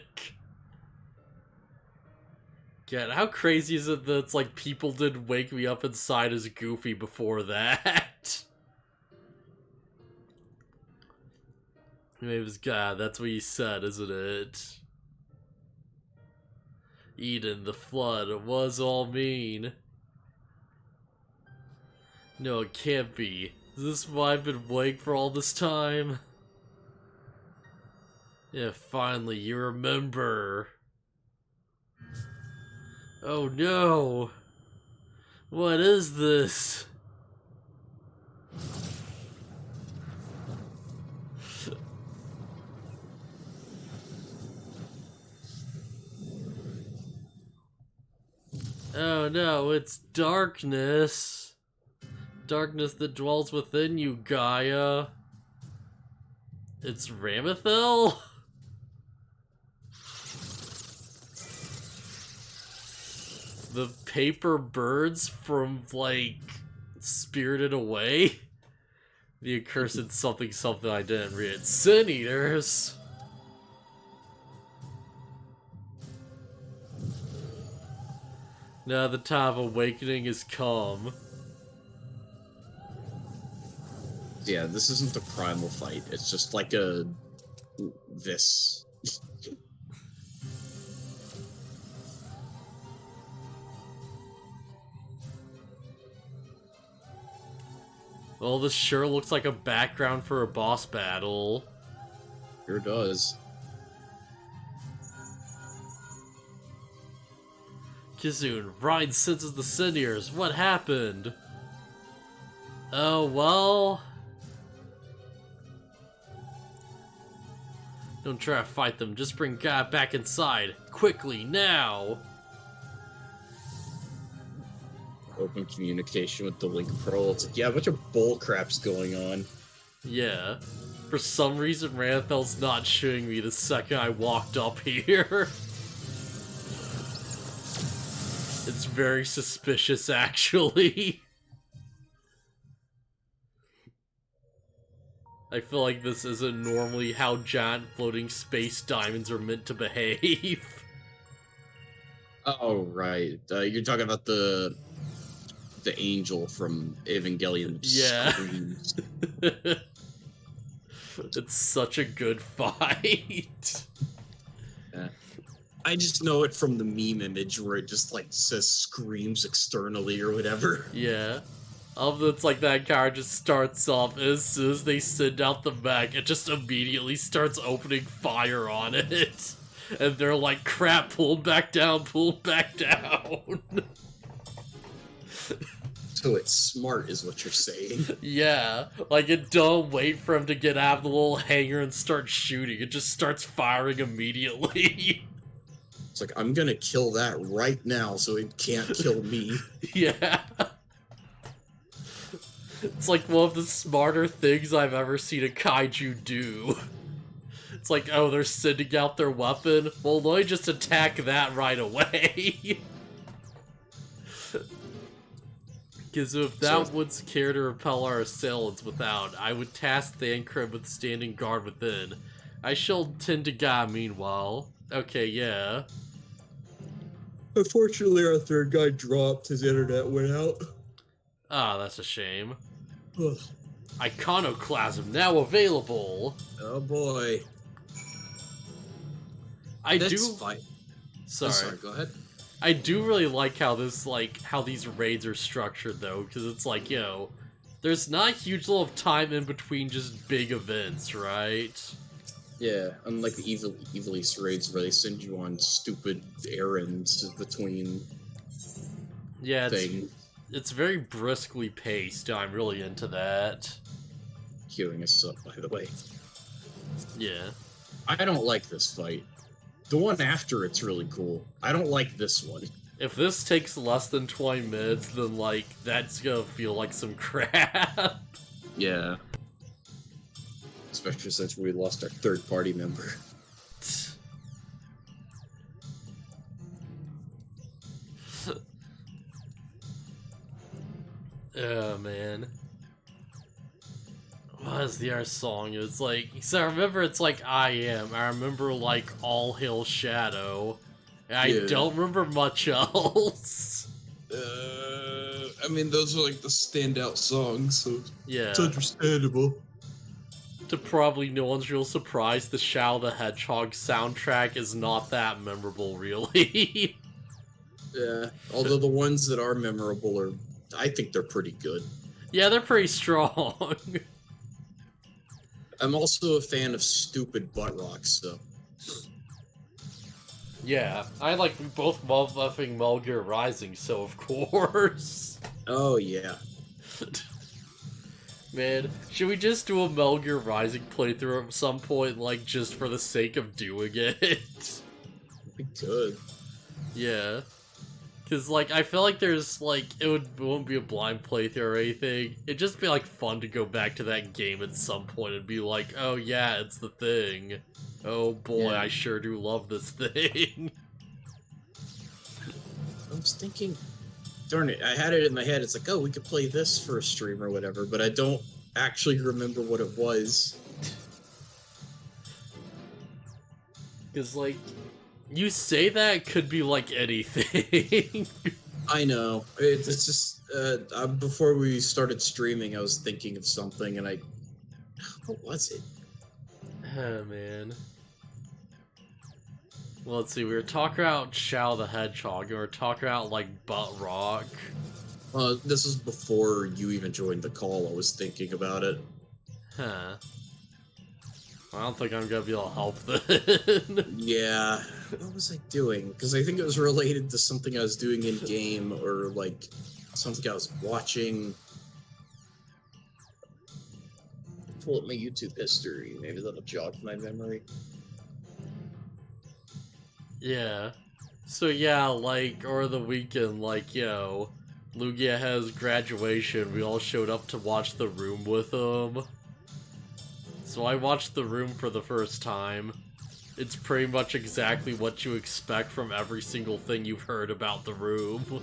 A: Yeah, how crazy is it that it's like people did Wake Me Up Inside as Goofy before that? Maybe it was God, that's what you said, isn't it? Eden, the flood, it was all mean. No, it can't be. Is this why I've been waiting for all this time? Yeah, finally, you remember. Oh no! What is this? Oh no, it's darkness. Darkness that dwells within you, Gaia. It's Ramathel? The paper birds from, like, Spirited Away? The accursed something something I didn't read. Sin Eaters! Now the time of awakening is come.
B: Yeah, this isn't the primal fight. It's just like a... this.
A: Well, this sure looks like a background for a boss battle.
B: Sure does.
A: Kizun, Reyn senses the Siniers. What happened? Oh, well... Don't try to fight them, just bring Gaia back inside. Quickly, now!
B: Open communication with the Link Pearl. It's like, yeah, a bunch of bull crap's going on.
A: Yeah. For some reason, Ranathel's not shooting me the second I walked up here. It's very suspicious, actually. I feel like this isn't normally how giant floating space diamonds are meant to behave.
B: Oh, right. You're talking about the angel from Evangelion.
A: Yeah.
B: Screams.
A: It's such a good fight.
B: Yeah. I just know it from the meme image where it just like says screams externally or whatever.
A: Yeah. It's like that car just starts off, and as soon as they send out the mech, it just immediately starts opening fire on it. And they're like, crap, pulled back down, pulled back down.
B: So it's smart is what you're saying.
A: Yeah, like it don't wait for him to get out of the little hangar and start shooting. It just starts firing immediately.
B: It's like, I'm gonna kill that right now so it can't kill me.
A: Yeah. It's like one of the smarter things I've ever seen a kaiju do. It's like, oh, they're sending out their weapon? Well, let me just attack that right away. Because if that would care to repel our assailants without, I would task the Ancrib with standing guard within. I shall tend to Gaia meanwhile. Okay, yeah.
B: Unfortunately, our third guy dropped. His internet went out.
A: Ah, that's a shame.
B: Ugh.
A: Iconoclasm now available.
B: Oh boy. Fine.
A: Sorry,
B: go ahead.
A: I do really like how how these raids are structured though, because it's like, there's not a huge deal of time in between just big events, right?
B: Yeah, unlike the Evil East raids where they send you on stupid errands between things.
A: It's very briskly paced. I'm really into that.
B: Queuing us up, by the way.
A: Yeah.
B: I don't like this fight. The one after it's really cool. I don't like this one.
A: If this takes less than 20 minutes, then, that's gonna feel like some crap.
B: Yeah. Especially since we lost our third party member.
A: Oh, man. What is the other song? It's like, so I remember it's like I Am. I remember like All Hail Shadow. And I don't remember much else.
D: I mean, those are like the standout songs, so
A: yeah,
D: it's understandable.
A: To probably no one's real surprise, the Shadow the Hedgehog soundtrack is not that memorable, really.
B: Yeah, although the ones that are memorable are, I think they're pretty good.
A: Yeah, they're pretty strong.
B: I'm also a fan of stupid butt rocks, so.
A: Yeah, I like both buffing Metal Gear Rising, so of course.
B: Oh, yeah.
A: Man, should we just do a Metal Gear Rising playthrough at some point, like, just for the sake of doing it?
B: We could.
A: Yeah. Cause, like, I feel like there's, like, it wouldn't be a blind playthrough or anything. It'd just be, like, fun to go back to that game at some point and be like, oh yeah, it's the thing. Oh boy,
B: Yeah.
A: I sure do love this thing.
B: I was thinking, darn it, I had it in my head. It's like, oh, we could play this for a stream or whatever, but I don't actually remember what it was.
A: Cause, like, you say that could be, like, anything.
B: I know. It's just, before we started streaming, I was thinking of something, and what was it?
A: Oh, man. Well, let's see, we were talking about Shadow the Hedgehog, and we were talking about, like, Butt Rock.
B: This was before you even joined the call. I was thinking about it.
A: Huh. I don't think I'm gonna be able to help then.
B: Yeah. What was I doing? Because I think it was related to something I was doing in-game, or, like, something I was watching. Pull up my YouTube history. Maybe that'll jog my memory.
A: Yeah. So yeah, like, over the weekend, like, Lugia has graduation, we all showed up to watch The Room with him. So I watched The Room for the first time. It's pretty much exactly what you expect from every single thing you've heard about The Room.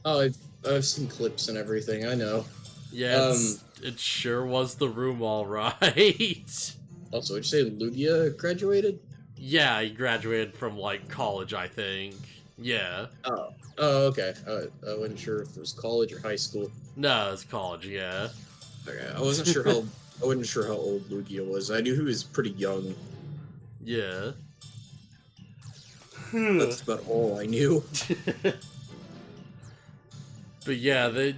B: Oh, I've seen clips and everything, I know.
A: Yeah, it sure was The Room alright.
B: Also, would you say Lugia graduated?
A: Yeah, he graduated from, like, college, I think. Yeah.
B: Oh, okay. I wasn't sure if it was college or high school.
A: No, it's college, yeah.
B: Okay, I wasn't sure how. I wasn't sure how old Lugia was. I knew he was pretty young.
A: Yeah.
B: That's about all I knew.
A: But yeah,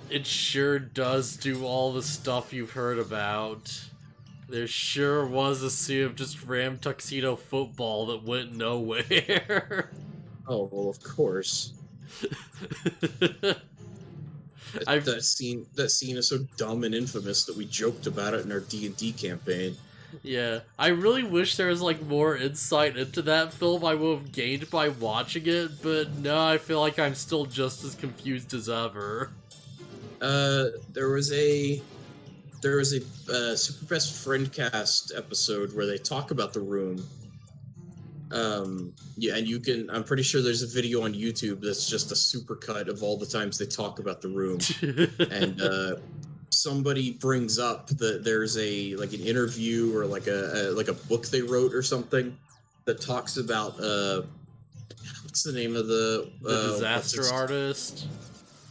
A: it sure does do all the stuff you've heard about. There sure was a scene of just Ram Tuxedo football that went nowhere.
B: Oh, well, of course. That scene is so dumb and infamous that we joked about it in our D&D campaign.
A: Yeah, I really wish there was, like, more insight into that film I would have gained by watching it, but no, I feel like I'm still just as confused as ever.
B: There was a Super Best Friend Cast episode where they talk about The Room. Yeah, and I'm pretty sure there's a video on YouTube that's just a supercut of all the times they talk about The Room. And, somebody brings up that there's an interview or like a book they wrote or something that talks about, what's the name of the
A: disaster artist?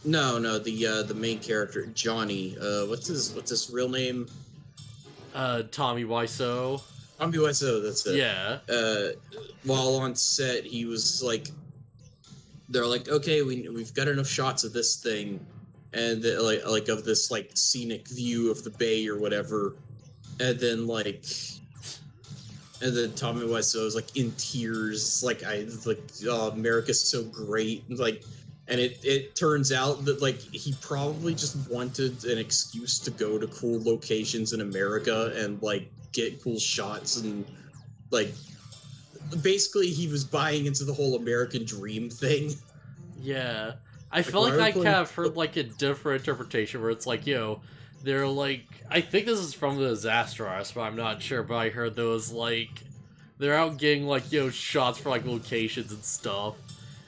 B: No, the main character, Johnny. What's his real name?
A: Tommy Wiseau.
B: Tommy Wiseau, that's it.
A: Yeah.
B: While on set, he was like, they're like, okay, we've got enough shots of this thing, and like of this like scenic view of the bay or whatever, and then Tommy Wiseau is like in tears, oh, America's so great, and it turns out that like he probably just wanted an excuse to go to cool locations in America and like get cool shots, and like basically he was buying into the whole American dream thing.
A: Yeah. I feel like I kind of heard like a different interpretation where it's like, they're like, I think this is from the disaster artist, but I'm not sure, but I heard there was like, they're out getting like, shots for like locations and stuff,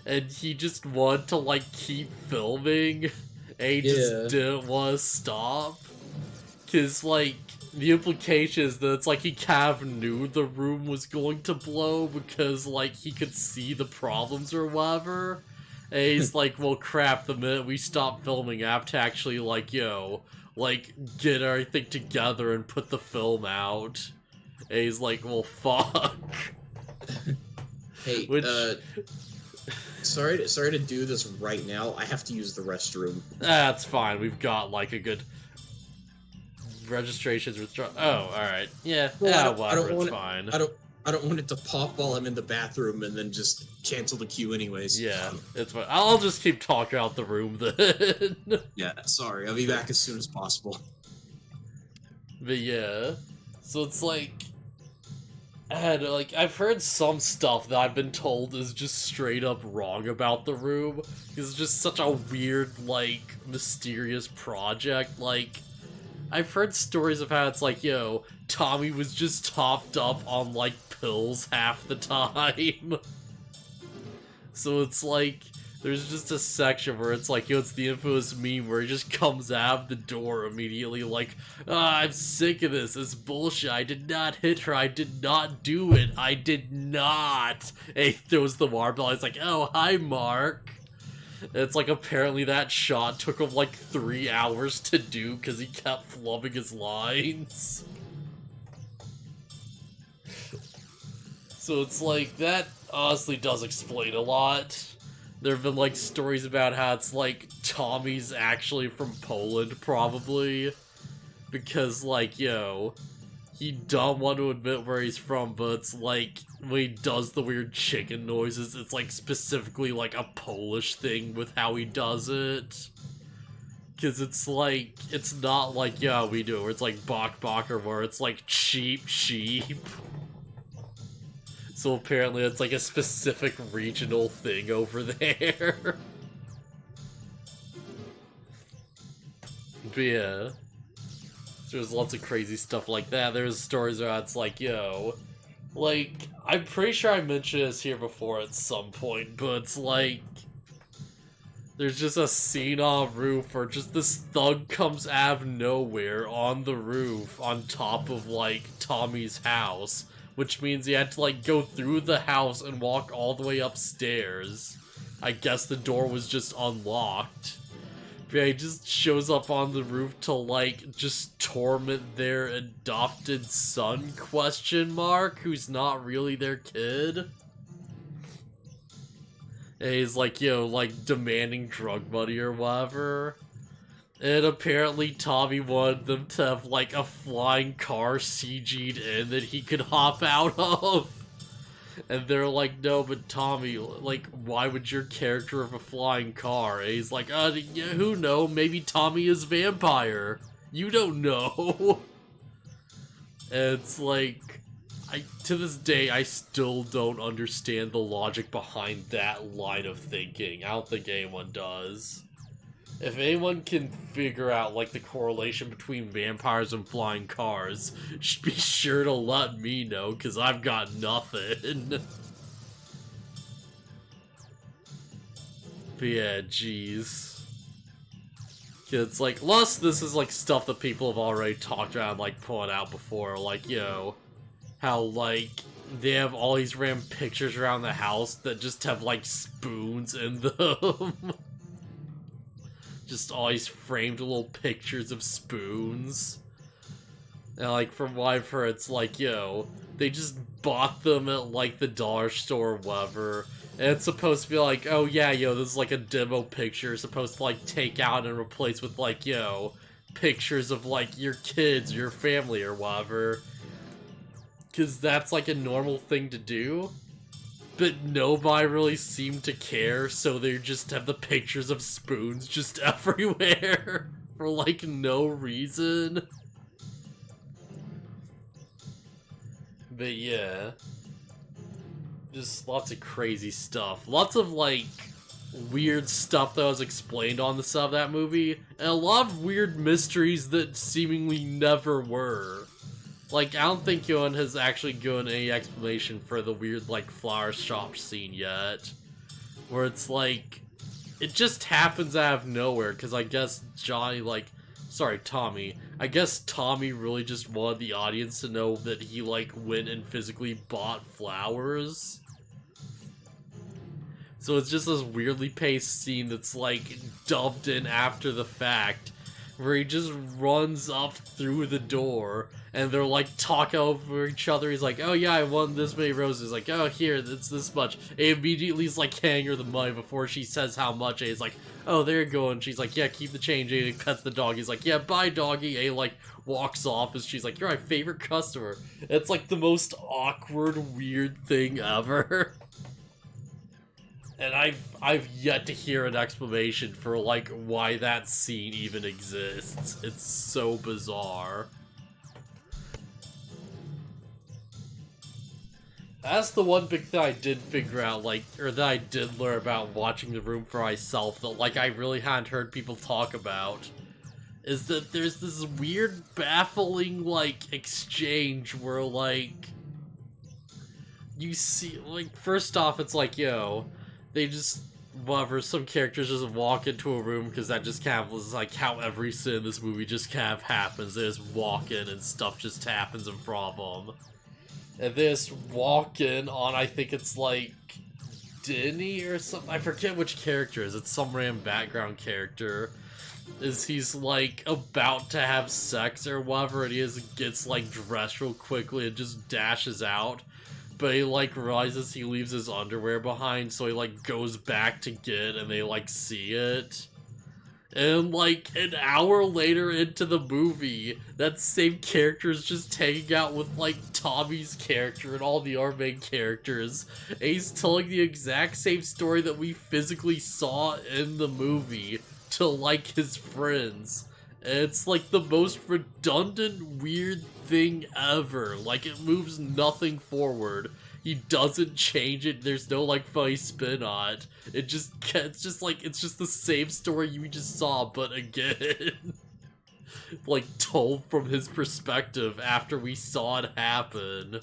A: and he just wanted to like keep filming, and he just didn't want to stop, because like, the implication is that it's like he kind of knew the room was going to blow because like he could see the problems or whatever. And he's like, well, crap, the minute we stop filming, I have to actually, like, get everything together and put the film out. And he's like, well, fuck.
B: Hey, sorry to do this right now. I have to use the restroom.
A: That's fine. We've got like a good registrations withdraw. Oh, all right. Yeah.
B: Well,
A: Whatever. It's fine.
B: I don't want it to pop while I'm in the bathroom and then just cancel the queue anyways.
A: Yeah, it's fine. I'll just keep talking out the room then.
B: Yeah, sorry. I'll be back as soon as possible.
A: But yeah, so it's like, and like I've heard some stuff that I've been told is just straight up wrong about the room. It's just such a weird, like, mysterious project. Like, I've heard stories of how it's like, yo, Tommy was just topped up on, like, pills half the time. So it's like, there's just a section where it's like, yo, it's the infamous meme where he just comes out the door immediately like, I'm sick of this, it's bullshit, I did not hit her, I did not do it, I did not. And he throws the marble, he's like, oh, hi, Mark. And it's like, apparently that shot took him like 3 hours to do because he kept flubbing his lines. So it's like, that honestly does explain a lot. There have been like stories about how it's like Tommy's actually from Poland, probably. Because like, yo, he don't want to admit where he's from, but it's like, when he does the weird chicken noises, it's like specifically like a Polish thing with how he does it. Because it's like, it's not like, yeah, we do it, where it's like bok bok or where it's like cheap sheep. So apparently it's like a specific regional thing over there. But yeah. There's lots of crazy stuff like that. There's stories where it's like, yo, like, I'm pretty sure I mentioned this here before at some point, but it's like, there's just a scene on a roof where just this thug comes out of nowhere on the roof on top of, like, Tommy's house. Which means he had to, like, go through the house and walk all the way upstairs. I guess the door was just unlocked. But yeah, he just shows up on the roof to, like, just torment their adopted son, question mark, who's not really their kid. And he's like, yo, like, demanding drug money or whatever. And apparently Tommy wanted them to have, like, a flying car CG'd in that he could hop out of. And they're like, no, but Tommy, like, why would your character have a flying car? And he's like, yeah, who knows? Maybe Tommy is vampire. You don't know. And it's like, to this day, I still don't understand the logic behind that line of thinking. I don't think anyone does. If anyone can figure out, like, the correlation between vampires and flying cars, be sure to let me know, because I've got nothing. But yeah, jeez. It's like, plus this is, like, stuff that people have already talked about and, like, pulling out before, like, yo, how, like, they have all these random pictures around the house that just have, like, spoons in them. Just all these framed little pictures of spoons. And like, from what I've heard, it's like, yo, they just bought them at like the dollar store or whatever. And it's supposed to be like, oh yeah, yo, this is like a demo picture. It's supposed to like take out and replace with like, yo, pictures of like your kids, your family or whatever. Cause that's like a normal thing to do. But nobody really seemed to care, so they just have the pictures of spoons just everywhere for, like, no reason. But yeah. Just lots of crazy stuff. Lots of, like, weird stuff that was explained on the side of that movie, and a lot of weird mysteries that seemingly never were. Like, I don't think Yohan has actually given any explanation for the weird, like, flower shop scene yet. Where it's like, it just happens out of nowhere, because I guess Tommy. I guess Tommy really just wanted the audience to know that he, like, went and physically bought flowers. So it's just this weirdly paced scene that's, like, dubbed in after the fact. where he just runs up through the door, and they're like talking over each other. He's like, oh yeah, I won this many roses. Like, oh here, it's this much. And he immediately is like handing her the money before she says how much. And he's like, oh, there you go. And she's like, yeah, keep the change. And he pets the dog. He's like, yeah, bye doggy. And he like walks off, and she's like, you're my favorite customer. It's like the most awkward, weird thing ever. And I've yet to hear an explanation for, like, why that scene even exists. It's so bizarre. That's the one big thing I did figure out, like, or that I did learn about watching The Room for myself that, like, I really hadn't heard people talk about. Is that there's this weird, baffling, like, exchange where, like, you see, like, first off, it's like, yo, they just, whatever, some characters just walk into a room because that just kind of was like how every scene in this movie just kind of happens. They just walk in and stuff just happens in front of them. And they just walk in on, I think it's like, Denny or something. I forget which character it is. It's some random background character. He's like about to have sex or whatever, and he gets like dressed real quickly and just dashes out. But he, like, realizes he leaves his underwear behind, so he, like, goes back to get it, and they, like, see it. And, like, an hour later into the movie, that same character is just hanging out with, like, Tommy's character and all the other main characters. And he's telling the exact same story that we physically saw in the movie to, like, his friends. And it's, like, the most redundant, weird thing ever. Like, it moves nothing forward. He doesn't change it. There's no, like, funny spin on it. It's just the same story you just saw, but again. Like, told from his perspective after we saw it happen.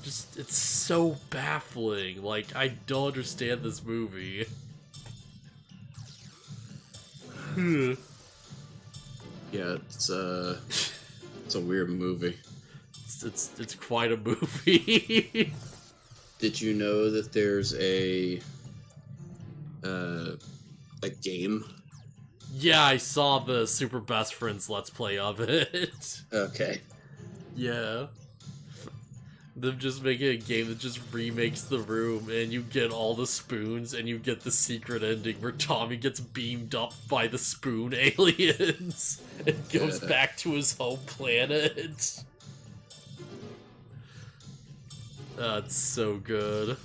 A: Just, it's so baffling. Like, I don't understand this movie.
B: Yeah, it's a weird movie.
A: It's quite a movie.
B: Did you know that there's a game?
A: Yeah, I saw the Super Best Friends Let's Play of it.
B: Okay.
A: Yeah. Them just making a game that just remakes The Room, and you get all the spoons, and you get the secret ending where Tommy gets beamed up by the spoon aliens and goes back to his home planet. That's so good.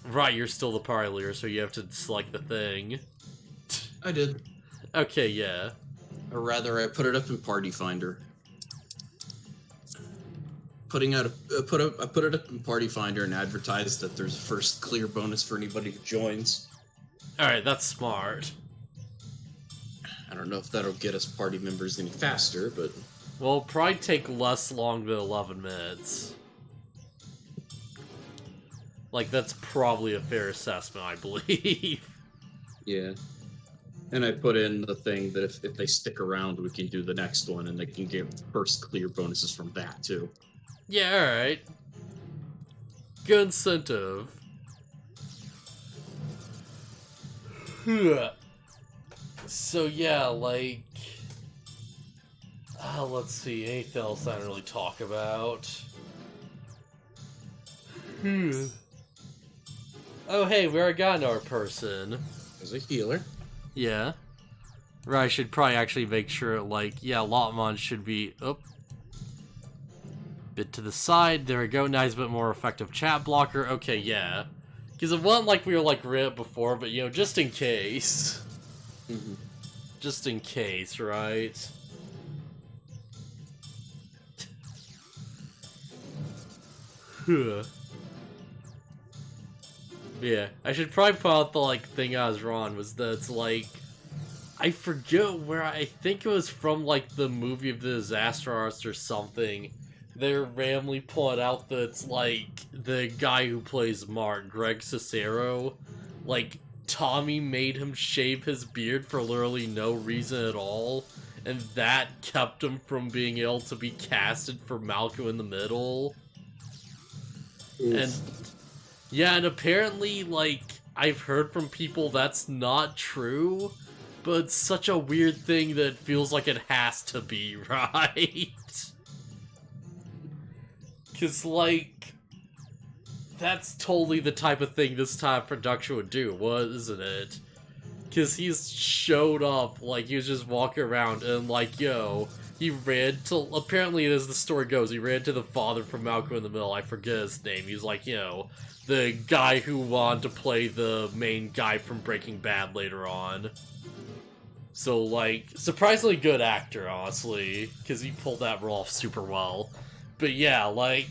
A: Right, you're still the party leader, so you have to select the thing.
B: I did.
A: Okay, yeah.
B: Or rather, I put it up in Party Finder. I put it up in Party Finder and advertised that there's a first clear bonus for anybody who joins.
A: Alright, that's smart.
B: I don't know if that'll get us party members any faster, but...
A: Well, it'll probably take less long than 11 minutes. Like, that's probably a fair assessment, I believe.
B: Yeah. And I put in the thing that if they stick around, we can do the next one, and they can get first clear bonuses from that, too.
A: Yeah, alright. Good incentive. So, yeah, like... let's see, anything else I don't really talk about? Oh, hey, we already got another person.
B: As a healer.
A: Yeah. Right, I should probably actually make sure, like, yeah, Lotmon should be... Oh. Bit to the side. There we go. Now he's a bit more effective chat blocker. Okay, yeah. Because it wasn't like we were, like, rid before, but, you know, just in case.
B: Mm-hmm.
A: Just in case, right? Yeah, I should probably point out the, like, thing I was wrong was that it's, like, I forget where, I think it was from, like, the movie of the Disaster Artist or something. They randomly point out that it's, like, the guy who plays Mark, Greg Cicero, like, Tommy made him shave his beard for literally no reason at all, and that kept him from being able to be casted for Malcolm in the Middle.
B: Oof.
A: And yeah, and apparently, like, I've heard from people that's not true, but it's such a weird thing that it feels like it has to be, right? Because, like, that's totally the type of thing this type of production would do, wasn't it? Because he's showed up, like, he was just walking around and, like, yo, he ran to, apparently as the story goes, he ran to the father from Malcolm in the Middle, I forget his name, he's like, you know, the guy who wanted to play the main guy from Breaking Bad later on. So, like, surprisingly good actor, honestly, because he pulled that role off super well. But yeah, like,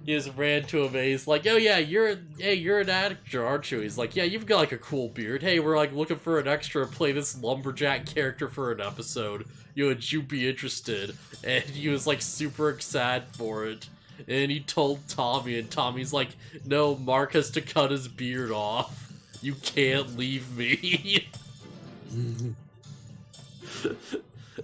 A: he just ran to him and he's like, oh yeah, you're an actor, aren't you? He's like, yeah, you've got like a cool beard. Hey, we're like looking for an extra to play this lumberjack character for an episode. You know, would you be interested? And he was like super excited for it. And he told Tommy, and Tommy's like, no, Mark has to cut his beard off. You can't leave me.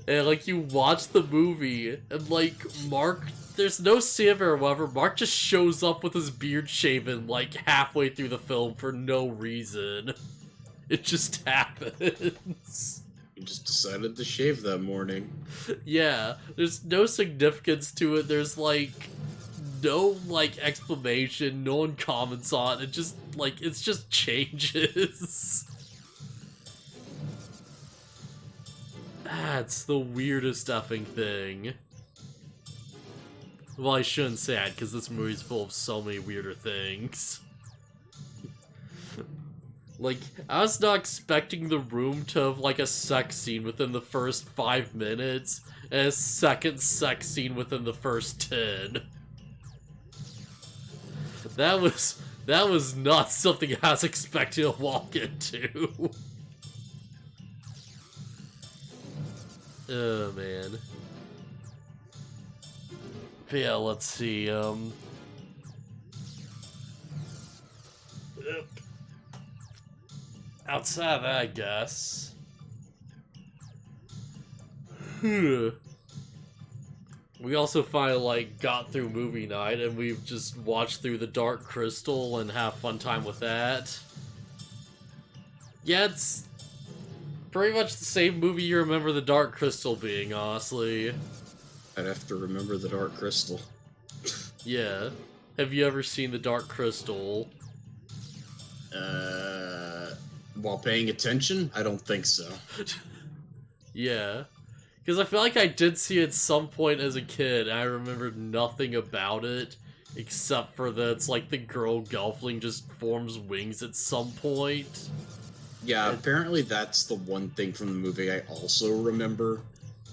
A: And like you watch the movie, and like Mark, there's no scene or whatever, Mark just shows up with his beard shaven like halfway through the film for no reason. It just happens.
B: He just decided to shave that morning.
A: Yeah, there's no significance to it, there's like no like explanation, no one comments on it, just like it's just changes. That's the weirdest effing thing. Well, I shouldn't say that, because this movie's full of so many weirder things. Like, I was not expecting the room to have, like, a sex scene within the first 5 minutes, and a second sex scene within the first 10. That was not something I was expecting to walk into. Oh, man. But yeah, let's see, outside of that, I guess. We also finally, like, got through movie night, and we've just watched through The Dark Crystal and have fun time with that. Yeah, it's pretty much the same movie you remember The Dark Crystal being, honestly.
B: I'd have to remember the Dark Crystal.
A: Yeah. Have you ever seen The Dark Crystal?
B: While paying attention? I don't think so.
A: Yeah. Because I feel like I did see it at some point as a kid, and I remembered nothing about it, except for that it's like the girl Gelfling just forms wings at some point.
B: Yeah, apparently that's the one thing from the movie I also remember,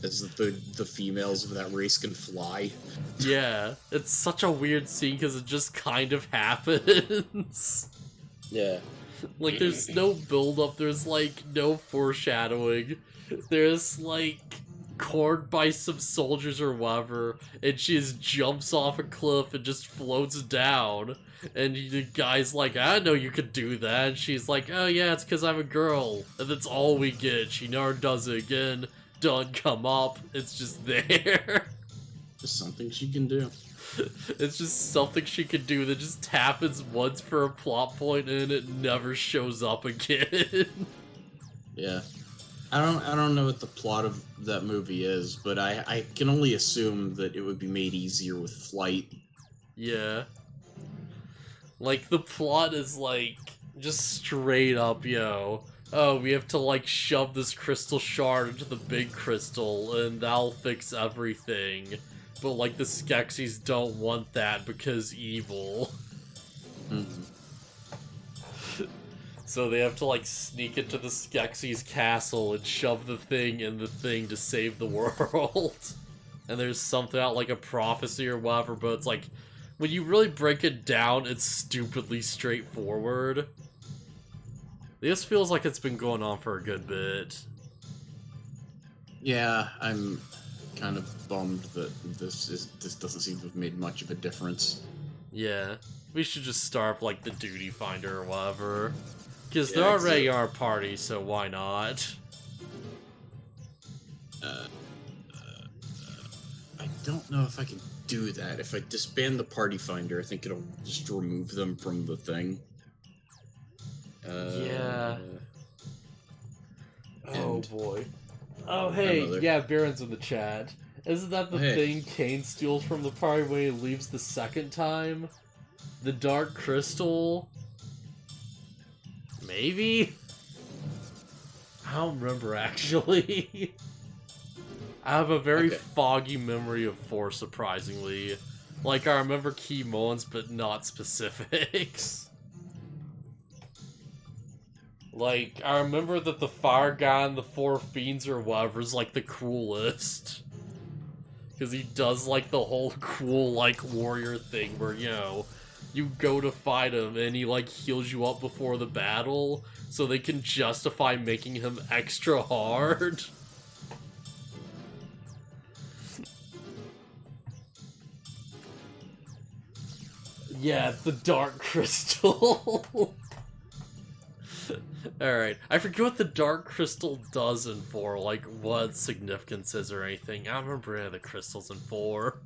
B: is that the females of that race can fly.
A: Yeah, it's such a weird scene because it just kind of happens.
B: Yeah.
A: Like, there's no build-up, there's, like, no foreshadowing. There's, like, cornered by some soldiers or whatever, and she just jumps off a cliff and just floats down. And the guy's like, I didn't know you could do that. And she's like, oh yeah, it's because I'm a girl. And that's all we get. She never does it again. Doesn't come up. It's just there.
B: Just something she can do.
A: It's just something she can do that just happens once for a plot point and it never shows up again.
B: Yeah. I don't know what the plot of that movie is, but I can only assume that it would be made easier with flight.
A: Yeah. Like, the plot is, like, just straight up, yo. Oh, we have to, like, shove this crystal shard into the big crystal, and that'll fix everything. But, like, the Skeksis don't want that because evil.
B: Mm-hmm.
A: So they have to, like, sneak into the Skeksis' castle and shove the thing in the thing to save the world. And there's something out, like, a prophecy or whatever, but it's, like, when you really break it down, it's stupidly straightforward. This feels like it's been going on for a good bit.
B: Yeah, I'm kind of bummed that this doesn't seem to have made much of a difference.
A: Yeah, we should just start up, like, the duty finder or whatever. Because
B: Yeah,
A: they're already our party, so why not?
B: I don't know if I can do that. If I disband the party finder, I think it'll just remove them from the thing.
A: Yeah. Oh
B: And
A: boy. Oh hey,
B: another.
A: yeah, Baron's in the chat. Isn't that the
B: Hey.
A: thing Cain steals from the party when he leaves the second time? The Dark Crystal? Maybe? I don't remember actually. I have a very
B: Okay.
A: foggy memory of 4, surprisingly. Like, I remember key moments, but not specifics. Like, I remember that the fire guy and the 4 fiends or whatever is, like, the coolest. Because he does, like, the whole cool, like, warrior thing where, you know, you go to fight him and he, like, heals you up before the battle so they can justify making him extra hard. Yeah, it's the Dark Crystal. Alright, I forget what the Dark Crystal does in 4, like what its significance is or anything. I don't remember any of the crystals in 4.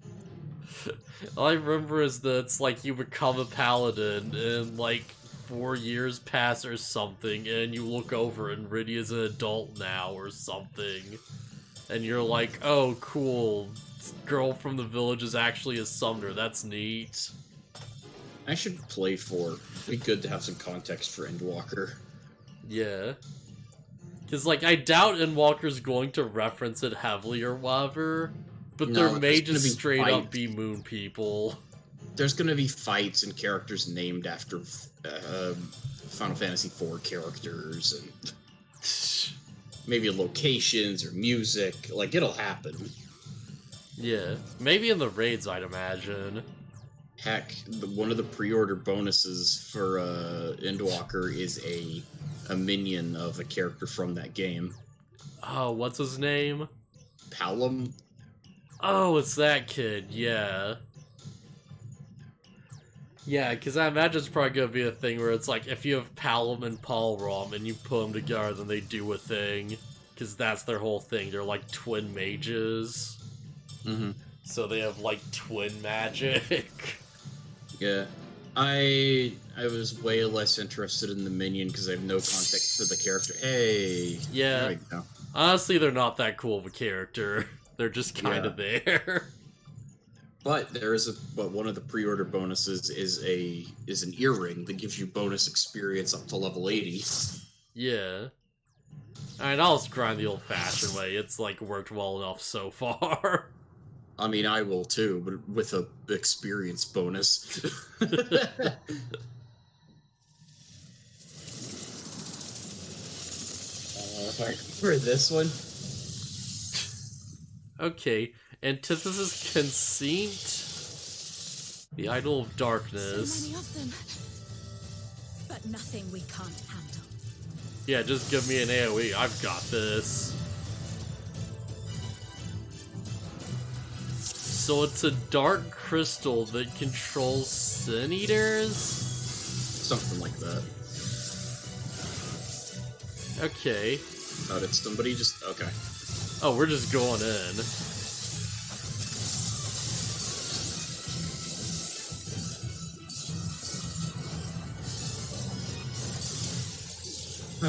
A: All I remember is that it's like you become a paladin and like 4 years pass or something and you look over and Rydia's an adult now or something. And you're like, oh cool, this girl from the village is actually a summoner, that's neat.
B: I should play 4. It'd be good to have some context for Endwalker.
A: Yeah. Because, like, I doubt Endwalker's going to reference it heavily or whatever, but
B: No,
A: there may
B: there's gonna
A: just
B: be
A: straight up
B: fights.
A: be moon people.
B: There's gonna be fights and characters named after Final Fantasy IV characters, and maybe locations or music. Like, it'll happen.
A: Yeah. Maybe in the raids, I'd imagine.
B: Heck, one of the pre-order bonuses for Endwalker is a minion of a character from that game.
A: Oh, what's his name?
B: Palom?
A: Oh, it's that kid, yeah. Yeah, because I imagine it's probably going to be a thing where it's like, if you have Palom and Palrom and you put them together, then they do a thing. Because that's their whole thing. They're like twin mages.
B: Mm-hmm.
A: So they have like twin magic.
B: Yeah. I was way less interested in the minion because I have no context for the character. Hey!
A: Yeah.
B: There we go.
A: Honestly, they're not that cool of a character. They're just kind of there.
B: But there is one of the pre-order bonuses is an earring that gives you bonus experience up to level 80.
A: Yeah. I mean, I'll just grind the old-fashioned way. It's, like, worked well enough so far.
B: I mean, I will too, but with a experience bonus. For this one.
A: Okay. Antithesis Conceit. The Idol of Darkness.
C: So many of them. But nothing we can't handle.
A: Yeah, just give me an AoE. I've got this. So it's a dark crystal that controls Sin Eaters?
B: Something like that.
A: Okay.
B: Oh, did somebody just... Okay.
A: Oh, we're just going in.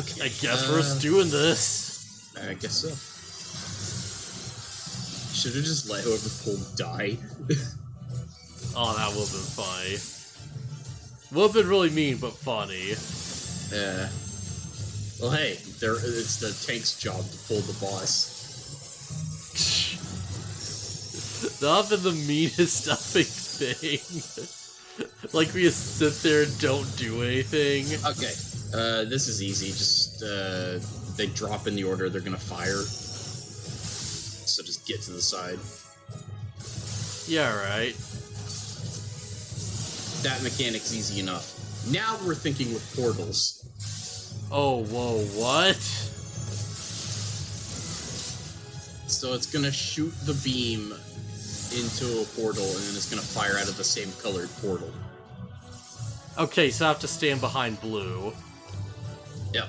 B: Okay.
A: I guess we're just doing this.
B: I guess so. Should have just let whoever pulled die.
A: Oh, that would have been funny. Would have been really mean, but funny.
B: Yeah. Well, hey, it's the tank's job to pull the boss.
A: That would have been the meanest stuffing thing. Like, we just sit there and don't do anything.
B: Okay, this is easy. Just, they drop in the order they're gonna fire. So just get to the side.
A: Yeah, right.
B: That mechanic's easy enough. Now we're thinking with portals.
A: Oh, whoa, what?
B: So it's gonna shoot the beam into a portal, and then it's gonna fire out of the same colored portal.
A: Okay, so I have to stand behind blue.
B: Yep.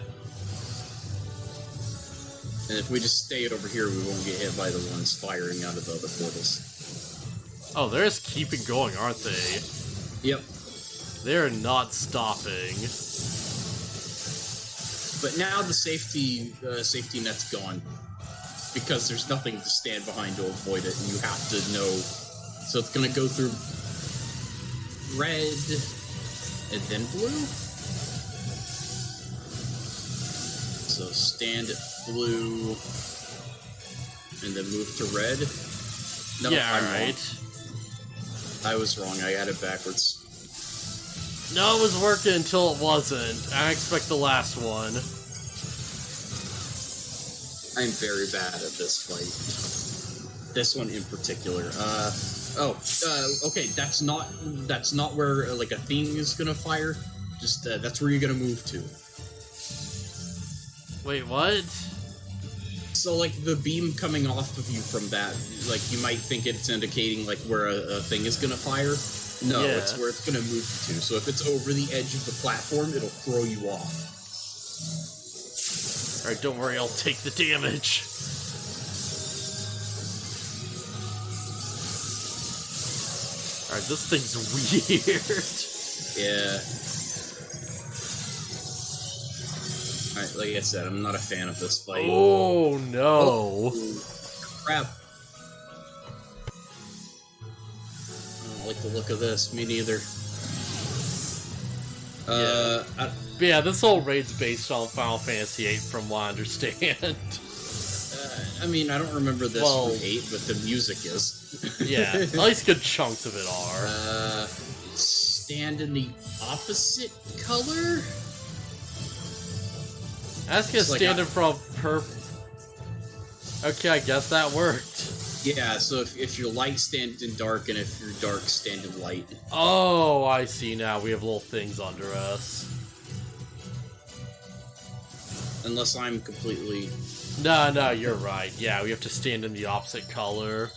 B: And if we just stay over here, we won't get hit by the ones firing out of the other portals.
A: Oh, they're just keeping going, aren't they?
B: Yep.
A: They're not stopping.
B: But now the safety net's gone because there's nothing to stand behind to avoid it, and you have to know. So it's gonna go through red and then blue. So stand at blue and then move to red. No,
A: yeah,
B: I'm
A: right.
B: wrong. I was wrong. I had it backwards.
A: No, it was working until it wasn't. I expect the last one.
B: I'm very bad at this fight. This one in particular. Okay, that's not where like a thing is gonna fire. Just that's where you're gonna move to.
A: Wait, what?
B: So like the beam coming off of you from that, like you might think it's indicating like where a thing is gonna fire. No,
A: Yeah.
B: it's where it's gonna move to. So if it's over the edge of the platform, it'll throw you off.
A: Alright, don't worry, I'll take the damage. Alright, this thing's weird.
B: Yeah. Alright, like I said, I'm not a fan of this fight.
A: Oh no.
B: Oh, crap. I don't like the look of this. Me neither.
A: Yeah, this whole raid's based on Final Fantasy VIII from what I understand.
B: I mean, I don't remember this
A: Well-
B: from 8, but the music is.
A: Yeah, at least good chunks of it are.
B: Stand in the opposite color?
A: Ask a
B: It's like
A: standard from per. Okay, I guess that worked.
B: Yeah, so if you're light, stand in dark, and if you're dark, stand in light.
A: Oh, I see now. We have little things under us.
B: Unless I'm completely...
A: No, you're right. Yeah, we have to stand in the opposite color.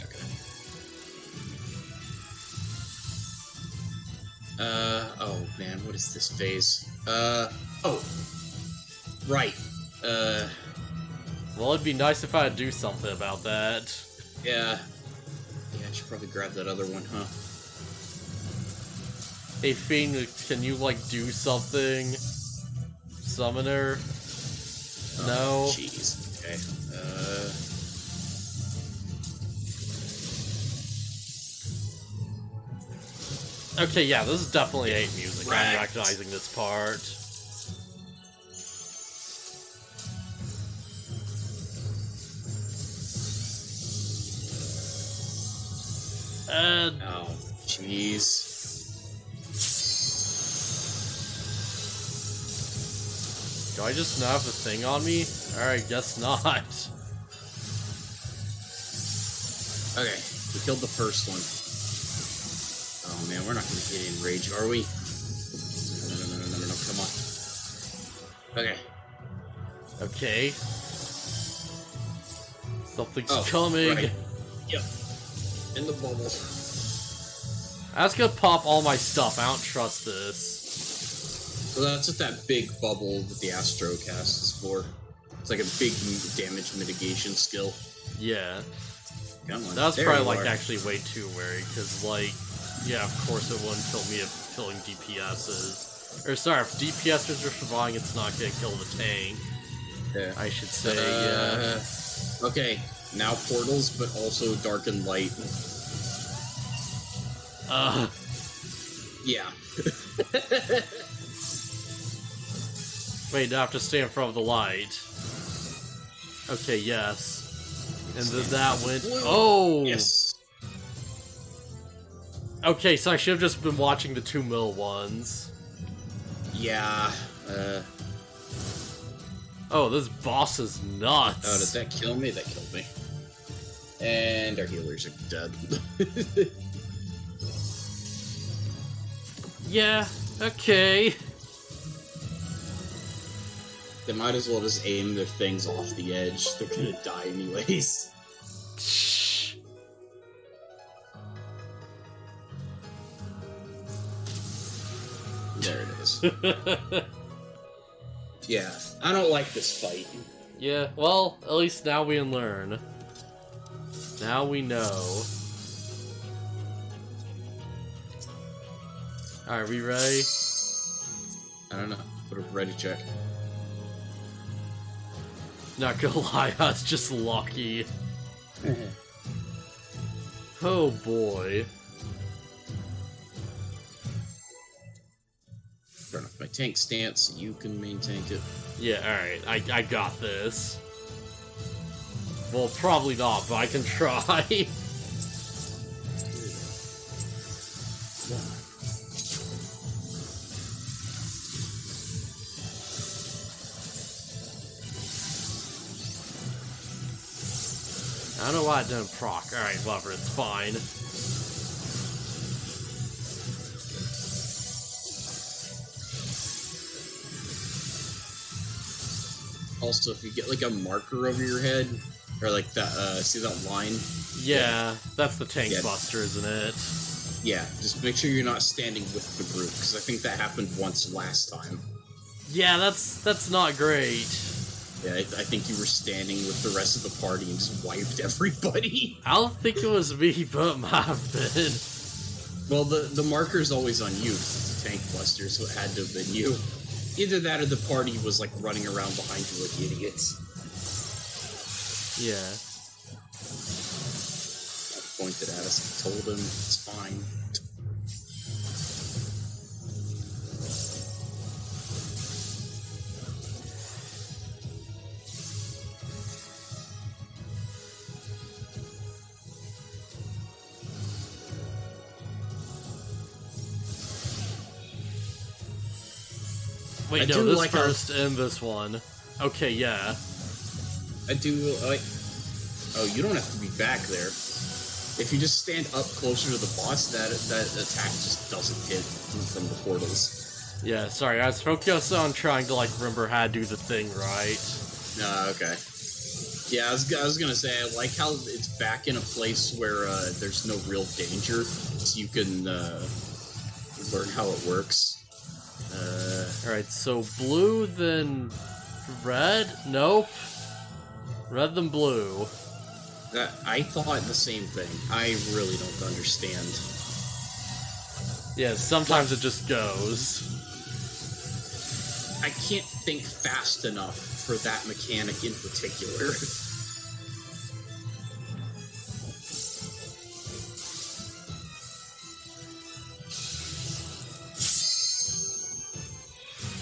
B: Okay. Oh man, what is this phase? Oh. Right.
A: Well, it'd be nice if I'd do something about that.
B: Yeah. Yeah, I should probably grab that other one, huh?
A: Hey, Phoenix, can you, like, do something? Summoner? No?
B: Jeez. Okay.
A: Okay, yeah, this is definitely 8 music. I'm
B: Right.
A: recognizing this part.
B: Oh, jeez.
A: Do I just not have the thing on me? Alright, guess not.
B: Okay, we killed the first one. Oh man, we're not gonna get in rage, are we? No, come on. Okay.
A: Okay. Something's
B: Oh,
A: coming.
B: right. Yep. In the bubble.
A: I was gonna pop all my stuff. I don't trust this.
B: So that's what that big bubble that the Astro cast is for. It's like a big damage mitigation skill.
A: Yeah.
B: Come on.
A: That's
B: there
A: probably,
B: you
A: like,
B: are.
A: actually way too wary, because, like, yeah, of course it wouldn't kill me if killing DPSs. Or, sorry, if DPSs are surviving, it's not gonna kill the tank.
B: Yeah.
A: I should say, yeah.
B: Okay, now portals, but also dark and light. Yeah.
A: Wait, now I have to stay in front of the light. Okay, yes. And then that went... Oh!
B: Yes.
A: Okay, so I should have just been watching the 2 mil ones.
B: Yeah.
A: Oh, this boss is nuts.
B: Oh, did that kill me? That killed me. And our healers are dead.
A: Yeah, okay.
B: They might as well just aim their things off the edge. They're gonna die anyways.
A: Shh.
B: There it is. Yeah, I don't like this fight.
A: Yeah, well, at least now we can learn. Now we know. Alright, we ready?
B: I don't know. Put a ready check.
A: Not gonna lie, I was just lucky. Oh boy.
B: Turn off my tank stance so you can main tank it.
A: Yeah, alright, I got this. Well, probably not, but I can try. I don't know why it didn't proc. Alright, whatever, it's fine.
B: Also, if you get like a marker over your head, or like that, see that line?
A: Yeah, that's the tank
B: Yeah.
A: buster, isn't it?
B: Yeah, just make sure you're not standing with the group, because I think that happened once last time.
A: Yeah, that's not great.
B: Yeah, I think you were standing with the rest of the party and just wiped everybody.
A: I don't think it was me, but it might have been.
B: Well, the marker's always on you. It's a tank buster, so it had to have been you. Either that or the party was like running around behind you like idiots.
A: Yeah.
B: I pointed at us and told him it's fine.
A: Wait,
B: I
A: no,
B: do
A: this
B: like
A: first and this one. Okay, yeah.
B: I do like... Oh, you don't have to be back there. If you just stand up closer to the boss, that attack just doesn't hit from the portals.
A: Yeah, sorry, I was focused on trying to, like, remember how to do the thing right.
B: Okay. Yeah, I was gonna say, I like how it's back in a place where there's no real danger, so you can learn how it works.
A: Alright, so blue, then red? Nope. Red, then blue.
B: I thought the same thing. I really don't understand.
A: Yeah, sometimes it just goes.
B: I can't think fast enough for that mechanic in particular.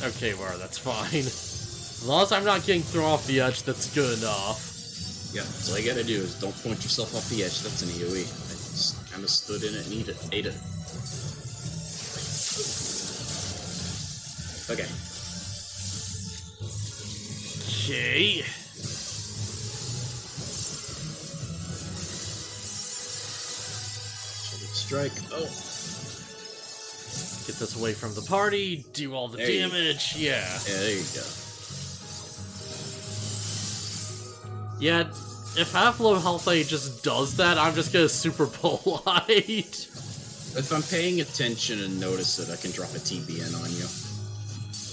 A: Okay, well, that's fine. As long as I'm not getting thrown off the edge, that's good enough.
B: Yeah, that's all you gotta do is don't point yourself off the edge. That's an AoE. I just kind of stood in it and ate it. Okay.
A: Okay.
B: Strike. Oh.
A: Get this away from the party, do all the
B: There you-
A: damage, yeah.
B: Yeah, there you go.
A: Yeah, if half low health A just does that, I'm just gonna super polite.
B: If I'm paying attention and notice it, I can drop a TBN on you.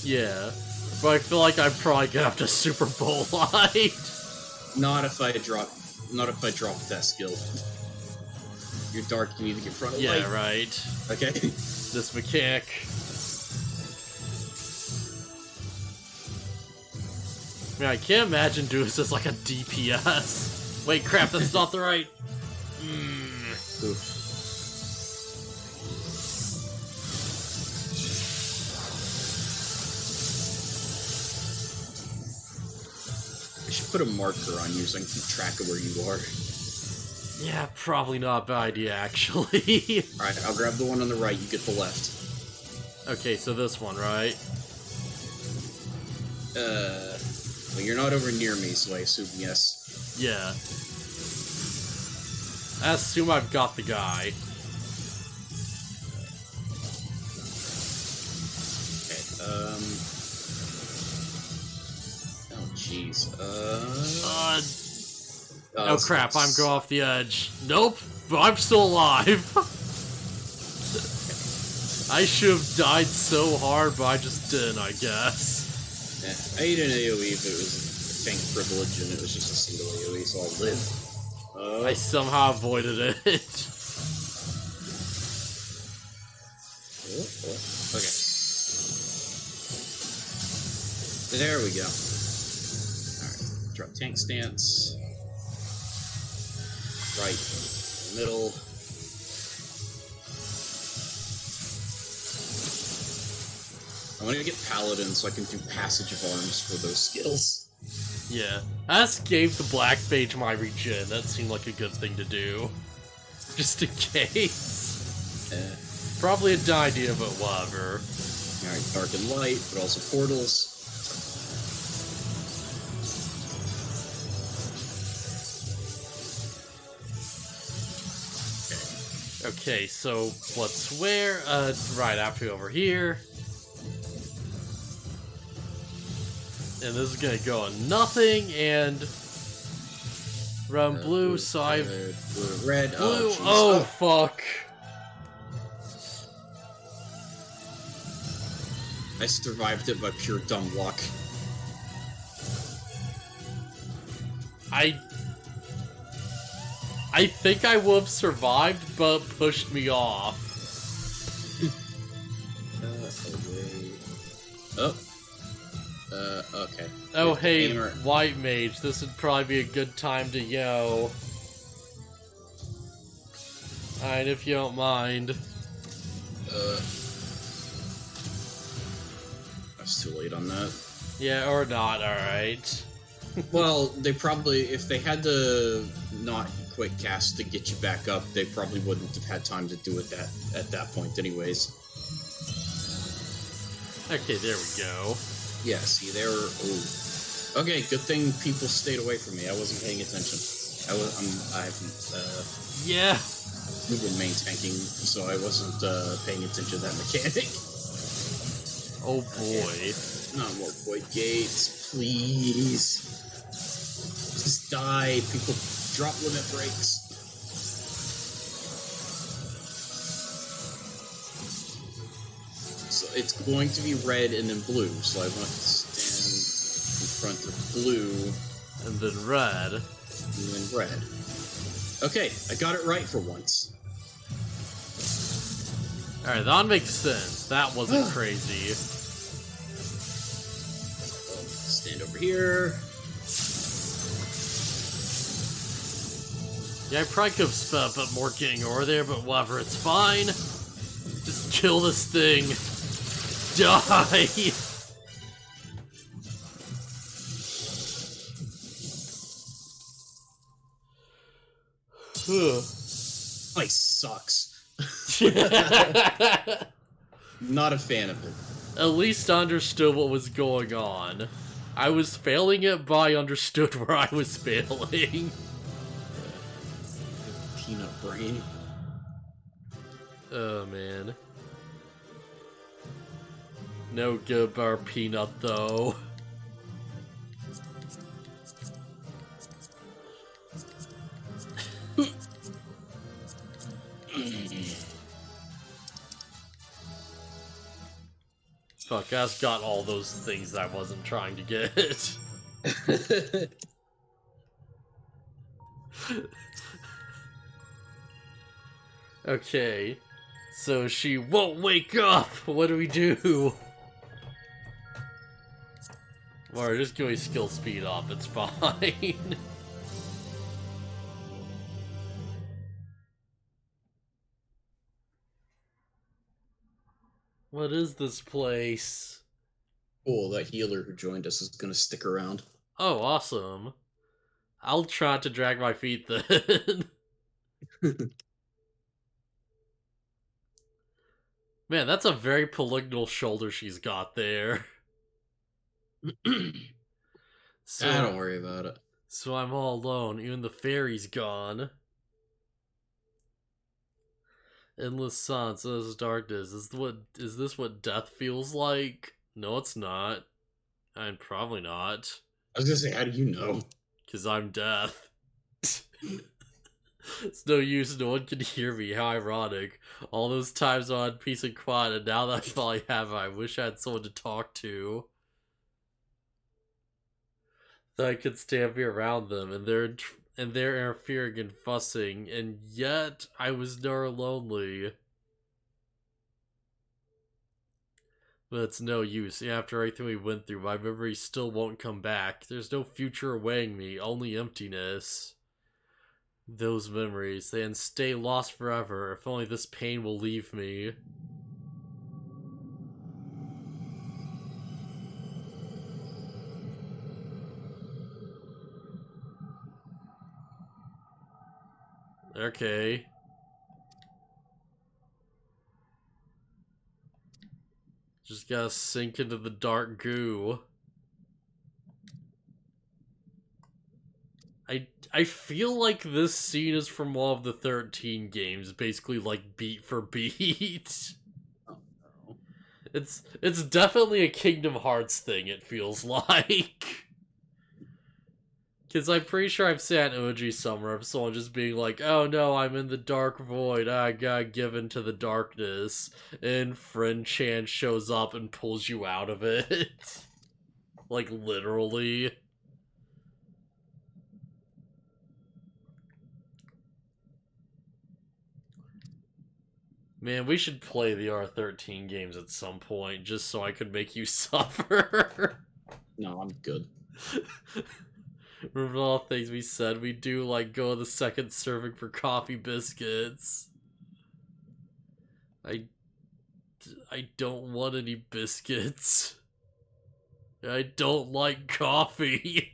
A: Yeah, but I feel like I'm probably gonna have to super polite.
B: Not if I drop that skill. You're dark, you need to get front of light.
A: Yeah, right.
B: Okay.
A: This mechanic. I mean, I can't imagine doing this as like a DPS. Wait, crap, that's not the right...
B: Oof. I should put a marker on you so I can keep track of where you are.
A: Yeah, probably not a bad idea, actually.
B: Alright, I'll grab the one on the right, you get the left.
A: Okay, so this one, right?
B: Well, you're not over near me, so I assume yes.
A: Yeah. I assume I've got the guy.
B: Okay, oh, jeez,
A: Oh crap, I'm going off the edge. Nope, but I'm still alive. I should have died so hard, but I just didn't, I guess.
B: Yeah, I ate an AoE, but it was a tank privilege, and it was just a single AoE, so I'll live.
A: I somehow avoided it.
B: Okay. There we go. Alright, drop tank stance. Right in the middle. I want to get Paladin so I can do Passage of Arms for those skills.
A: Yeah. I just gave the Black Mage my regen. That seemed like a good thing to do. Just in case. Probably a dumb idea, but whatever.
B: Alright, Dark and Light, but also Portals.
A: Okay, so let's swear, right after over here. And this is gonna go on nothing, and run blue, so I...
B: Blue, red,
A: blue,
B: oh,
A: fuck.
B: I survived it by pure dumb luck.
A: I think I would have survived, but pushed me off.
B: Okay.
A: Oh, hey,
B: Gamer.
A: White Mage, this would probably be a good time to yo. Alright, if you don't mind.
B: I was too late on that.
A: Yeah, or not, alright.
B: Well, they probably, if they had to not quick cast to get you back up, they probably wouldn't have had time to do it at that point anyways.
A: Okay, there we go.
B: Yeah, see, they were... Ooh. Okay, good thing people stayed away from me. I wasn't paying attention. I haven't,
A: Yeah.
B: been main tanking, so I wasn't, paying attention to that mechanic.
A: Oh boy.
B: Not more void gates, please. Just die. People drop limit breaks. So it's going to be red and then blue, so I want to stand in front of blue.
A: And then red.
B: And then red. Okay, I got it right for once.
A: Alright, that makes sense. That wasn't crazy.
B: Stand over here.
A: Yeah, I probably could have spent a bit more getting over there, but whatever, it's fine. Just kill this thing. Die!
B: Ice sucks. Not a fan of it.
A: At least I understood what was going on. I was failing it, but I understood where I was failing.
B: Peanut brain.
A: Oh, man. No good bar peanut, though. Fuck, I just got all those things I wasn't trying to get. Okay. So she won't wake up! What do we do? Or just give me skill speed up, it's fine. What is this place?
B: Cool, that healer who joined us is gonna stick around.
A: Oh, awesome. I'll try to drag my feet then. Man, that's a very polygonal shoulder she's got there. So,
B: don't worry about it.
A: So I'm all alone. Even the fairy's gone. Endless sun, so this is darkness. Is this what death feels like? No, it's not. I'm probably not.
B: I was gonna say, how do you know?
A: Because I'm death. It's no use, no one can hear me. How ironic. All those times I had peace and quiet, and now that I finally have it, I wish I had someone to talk to. That I could stand be around them, and they're interfering and fussing, and yet I was never lonely. But it's no use. After everything we went through, my memory still won't come back. There's no future awaiting me, only emptiness. Those memories, they stay lost forever. If only this pain will leave me. Okay. Just gotta sink into the dark goo. I feel like this scene is from one of the 13 games, basically like beat for beat.
B: Oh, no.
A: It's definitely a Kingdom Hearts thing, it feels like. Because I'm pretty sure I've seen an emoji somewhere of someone just being like, oh no, I'm in the dark void, I got given to the darkness. And Friend Chan shows up and pulls you out of it. Like, literally. Man, we should play the R13 games at some point, just so I could make you suffer.
B: No, I'm good.
A: Remember all the things we said we'd do, like go on the second serving for coffee biscuits? I don't want any biscuits. I don't like coffee.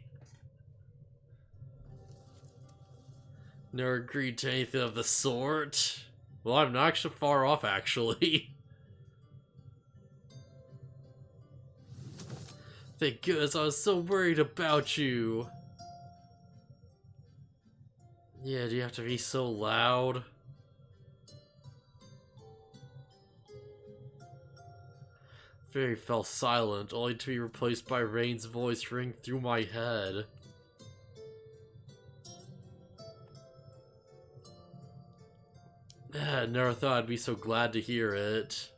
A: Never agreed to anything of the sort. Well, I'm not actually far off, actually. Thank goodness, I was so worried about you. Yeah, do you have to be so loud? Fairy fell silent, only to be replaced by Reyn's voice ring through my head. Never thought I'd be so glad to hear it.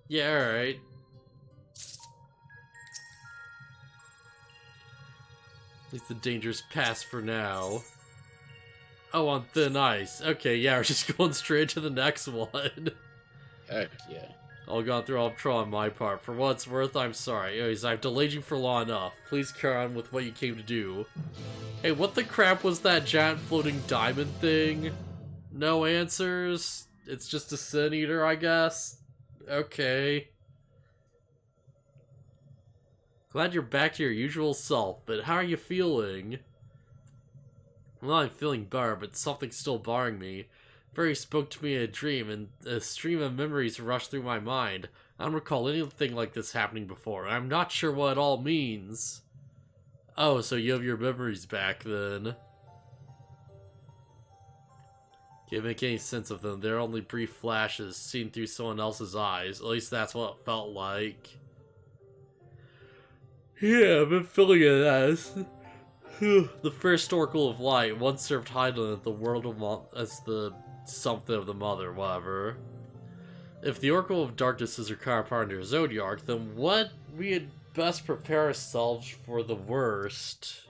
A: Yeah, alright. At least the danger's past for now. Oh, on thin ice. Okay, yeah, we're just going straight to the next one.
B: Heck yeah.
A: All gone through all trouble on my part. For what it's worth, I'm sorry. Anyways, I've delayed you for long enough. Please carry on with what you came to do. Hey, what the crap was that giant floating diamond thing? No answers? It's just a sin eater, I guess? Okay. Glad you're back to your usual self, but how are you feeling? Well, I'm feeling better, but something's still barring me. Fairy spoke to me in a dream, and a stream of memories rushed through my mind. I don't recall anything like this happening before, and I'm not sure what it all means. Oh, so you have your memories back, then. Can't make any sense of them. They're only brief flashes, seen through someone else's eyes. At least that's what it felt like. Yeah, I've been feeling it as... the first Oracle of Light once served Hydaelyn at the world of as the something of the mother, whatever. If the Oracle of Darkness is her counterpart in her Zodiac, then what we had best prepare ourselves for the worst.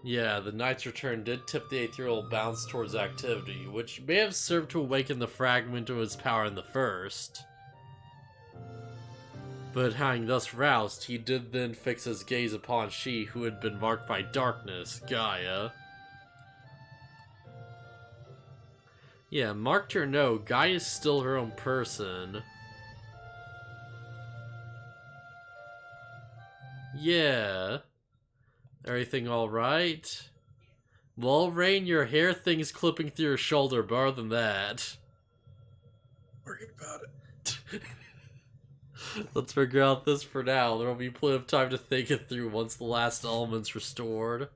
A: Yeah, the Knight's return did tip the ethereal bounce towards activity, which may have served to awaken the fragment of his power in the first. But having thus roused, he did then fix his gaze upon she who had been marked by darkness, Gaia. Yeah, marked or no, Gaia's still her own person. Yeah. Everything alright? Well, Reyn, your hair thing's clipping through your shoulder, but other than that...
D: Worry about it.
A: Let's figure out this for now. There will be plenty of time to think it through once the last element's restored.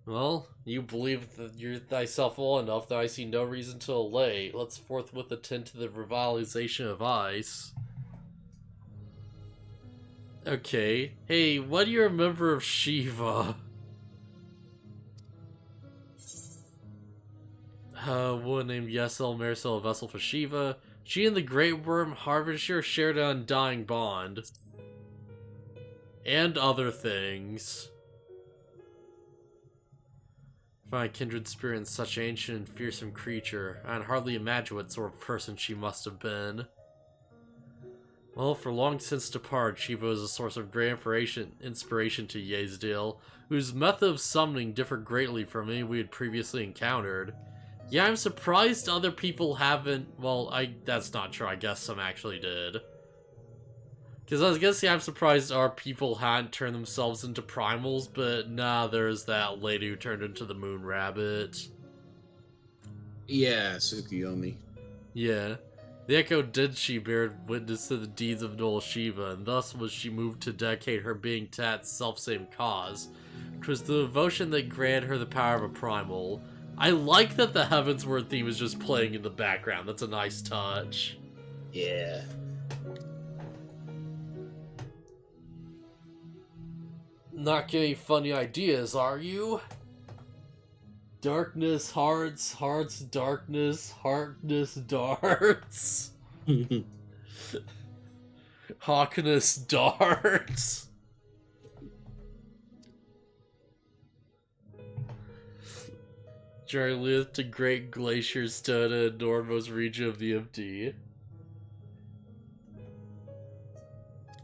A: Well, you believe that you're thyself well enough that I see no reason to delay. Let's forthwith attend to the revitalization of ice. Okay. Hey, what do you remember of Shiva? Woman named Yesel Marisol, a vessel for Shiva. She and the Great Worm Harvester shared an undying bond. And other things. Find kindred spirit in such ancient and fearsome creature. I can hardly imagine what sort of person she must have been. Well, for long since departed, Shiva was a source of great inspiration to Yeasdale, whose method of summoning differed greatly from any we had previously encountered. Yeah, I'm surprised other people haven't... Well, that's not true. I guess some actually did. Because I was gonna say I'm surprised our people hadn't turned themselves into primals, but nah, there's that lady who turned into the moon rabbit.
B: Yeah, Tsukuyomi.
A: Yeah. The Echo did she bear witness to the deeds of Noel Shiva, and thus was she moved to dedicate her being to that selfsame cause. 'Twas the devotion that granted her the power of a primal. I like that the Heavensward theme is just playing in the background. That's a nice touch.
B: Yeah.
A: Not getting funny ideas, are you? Darkness, hearts, hearts, darkness, heartness, darts. Hawkness, darts. Journey to Great Glacier stood in the northernmost region of the MD.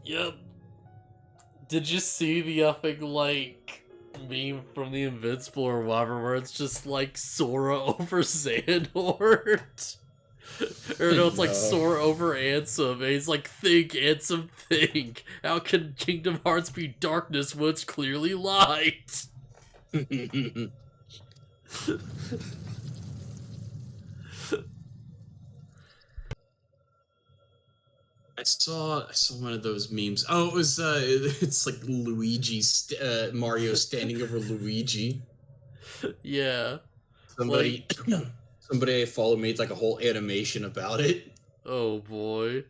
A: Yep. Did you see the effing, like, meme from the Invincible or whatever, where it's just, like, Sora over Xandort? Or no, it's like Sora over Ansem, and he's like, think, Ansem, think. How can Kingdom Hearts be darkness when it's clearly light?
B: I saw one of those memes. Oh, it was it's like Mario standing over Luigi.
A: Yeah.
B: Somebody I follow made like a whole animation about it.
A: Oh boy.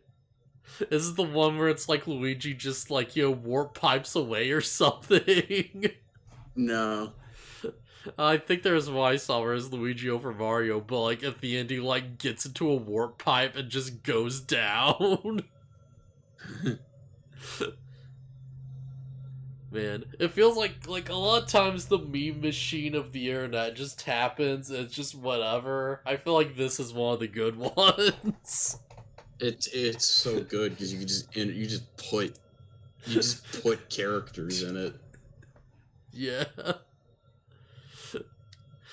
A: This is the one where it's like Luigi just like, warp pipes away or something.
B: No.
A: I think there's one I saw where it's Luigi over Mario, but like at the end he like gets into a warp pipe and just goes down. Man, it feels like a lot of times the meme machine of the internet just happens and it's just whatever. I feel like this is one of the good ones.
B: It's so good because you just put characters in it.
A: Yeah.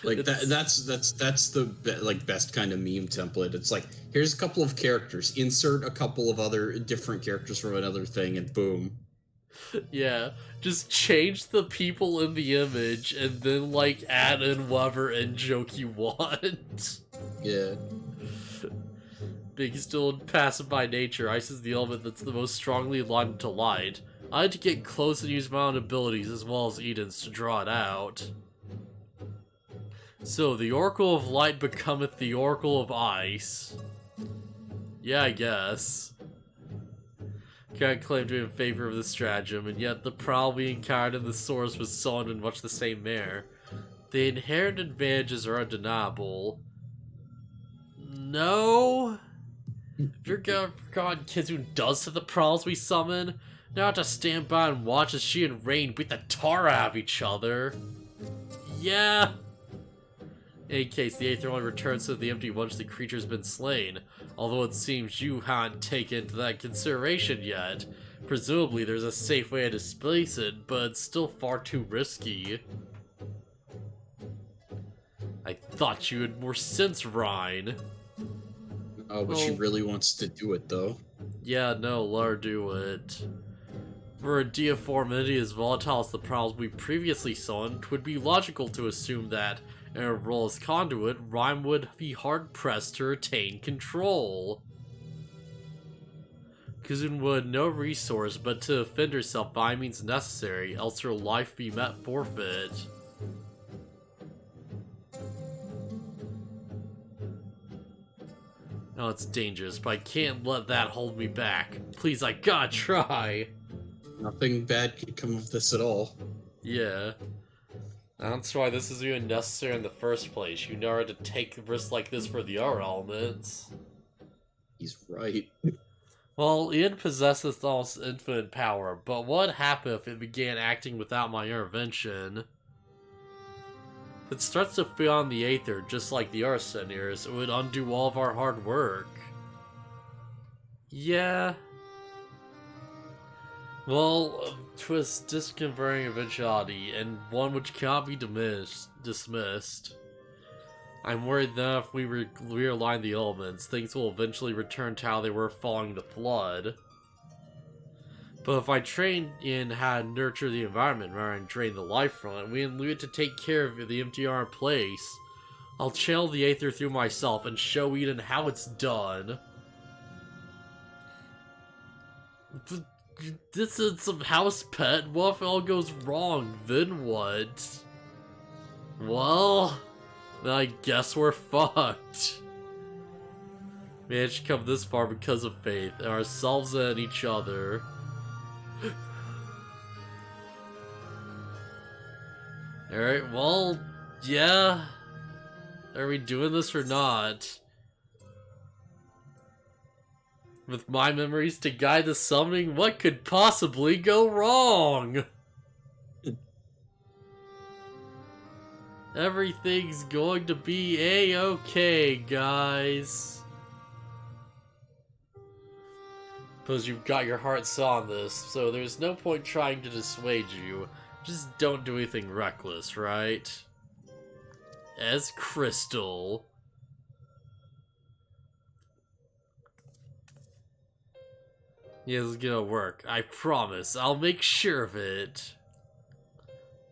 B: Like that's the best kind of meme template. It's like, here's a couple of characters, insert a couple of other different characters from another thing, and boom.
A: Yeah, just change the people in the image and then like add in whatever in joke you want.
B: Yeah.
A: Being still passive by nature, ice is the element that's the most strongly aligned to light. I had to get close and use my own abilities as well as Eden's to draw it out. So, the Oracle of Light becometh the Oracle of Ice. Yeah, I guess. Can't claim to be in favor of this stratagem, and yet the prowl we encountered in the source was sown in much the same manner. The inherent advantages are undeniable. No? If you're God Kizune does to the prowls we summon, now I have to stand by and watch as she and Reyn beat the tar out of each other. Yeah. In any case, the Aether only returns to the empty once the creature's been slain, although it seems you haven't taken into that consideration yet. Presumably there's a safe way to displace it, but it's still far too risky. I thought you had more sense, Reyn.
B: Oh, but she really wants to do it, though.
A: Yeah, no, let her do it. For a deiform entity as volatile as the prowls we previously saw, it would be logical to assume that, in her role as conduit, Reyn would be hard-pressed to retain control. Kizune would no resource but to defend herself by means necessary, else her life be met forfeit. No, it's dangerous, but I can't let that hold me back. Please, I gotta try!
B: Nothing bad could come of this at all.
A: Yeah. That's why this is even necessary in the first place. You know how to take risks like this for the other elements.
B: He's right.
A: Well, Ian possesses almost infinite power, but what happened if it began acting without my intervention? If it starts to feed on the Aether, just like the Arseniers, it would undo all of our hard work. Yeah. Well, twas disconcerting eventuality, and one which cannot be dismissed. I'm worried that if we realign the elements, things will eventually return to how they were following the flood. But if I train in how to nurture the environment rather than drain the life from it, we leave it to take care of the MTR in place, I'll channel the Aether through myself and show Eden how it's done. This is some house pet. What if it all goes wrong? Then what? Well, then I guess we're fucked. We managed to come this far because of faith in ourselves and each other. Alright, well, yeah. Are we doing this or not? With my memories to guide the summoning, what could possibly go wrong? Everything's going to be a-okay, guys. Because you've got your heart set on this, so there's no point trying to dissuade you. Just don't do anything reckless, right? As Crystal. Yeah, this is gonna work. I promise. I'll make sure of it.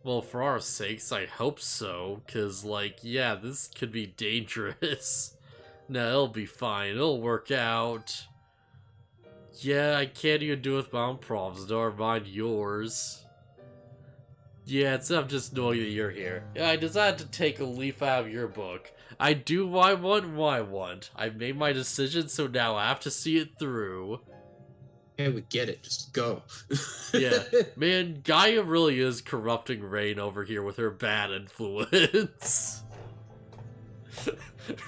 A: Well, for our sakes, I hope so. Cause, like, yeah, this could be dangerous. No, it'll be fine. It'll work out. Yeah, I can't even do it with my own problems, never mind yours. Yeah, instead of just knowing that you're here, I decided to take a leaf out of your book. I do what I want. I've made my decision, so now I have to see it through.
B: Hey, we get it. Just go.
A: Yeah, man, Gaia really is corrupting Reyn over here with her bad influence.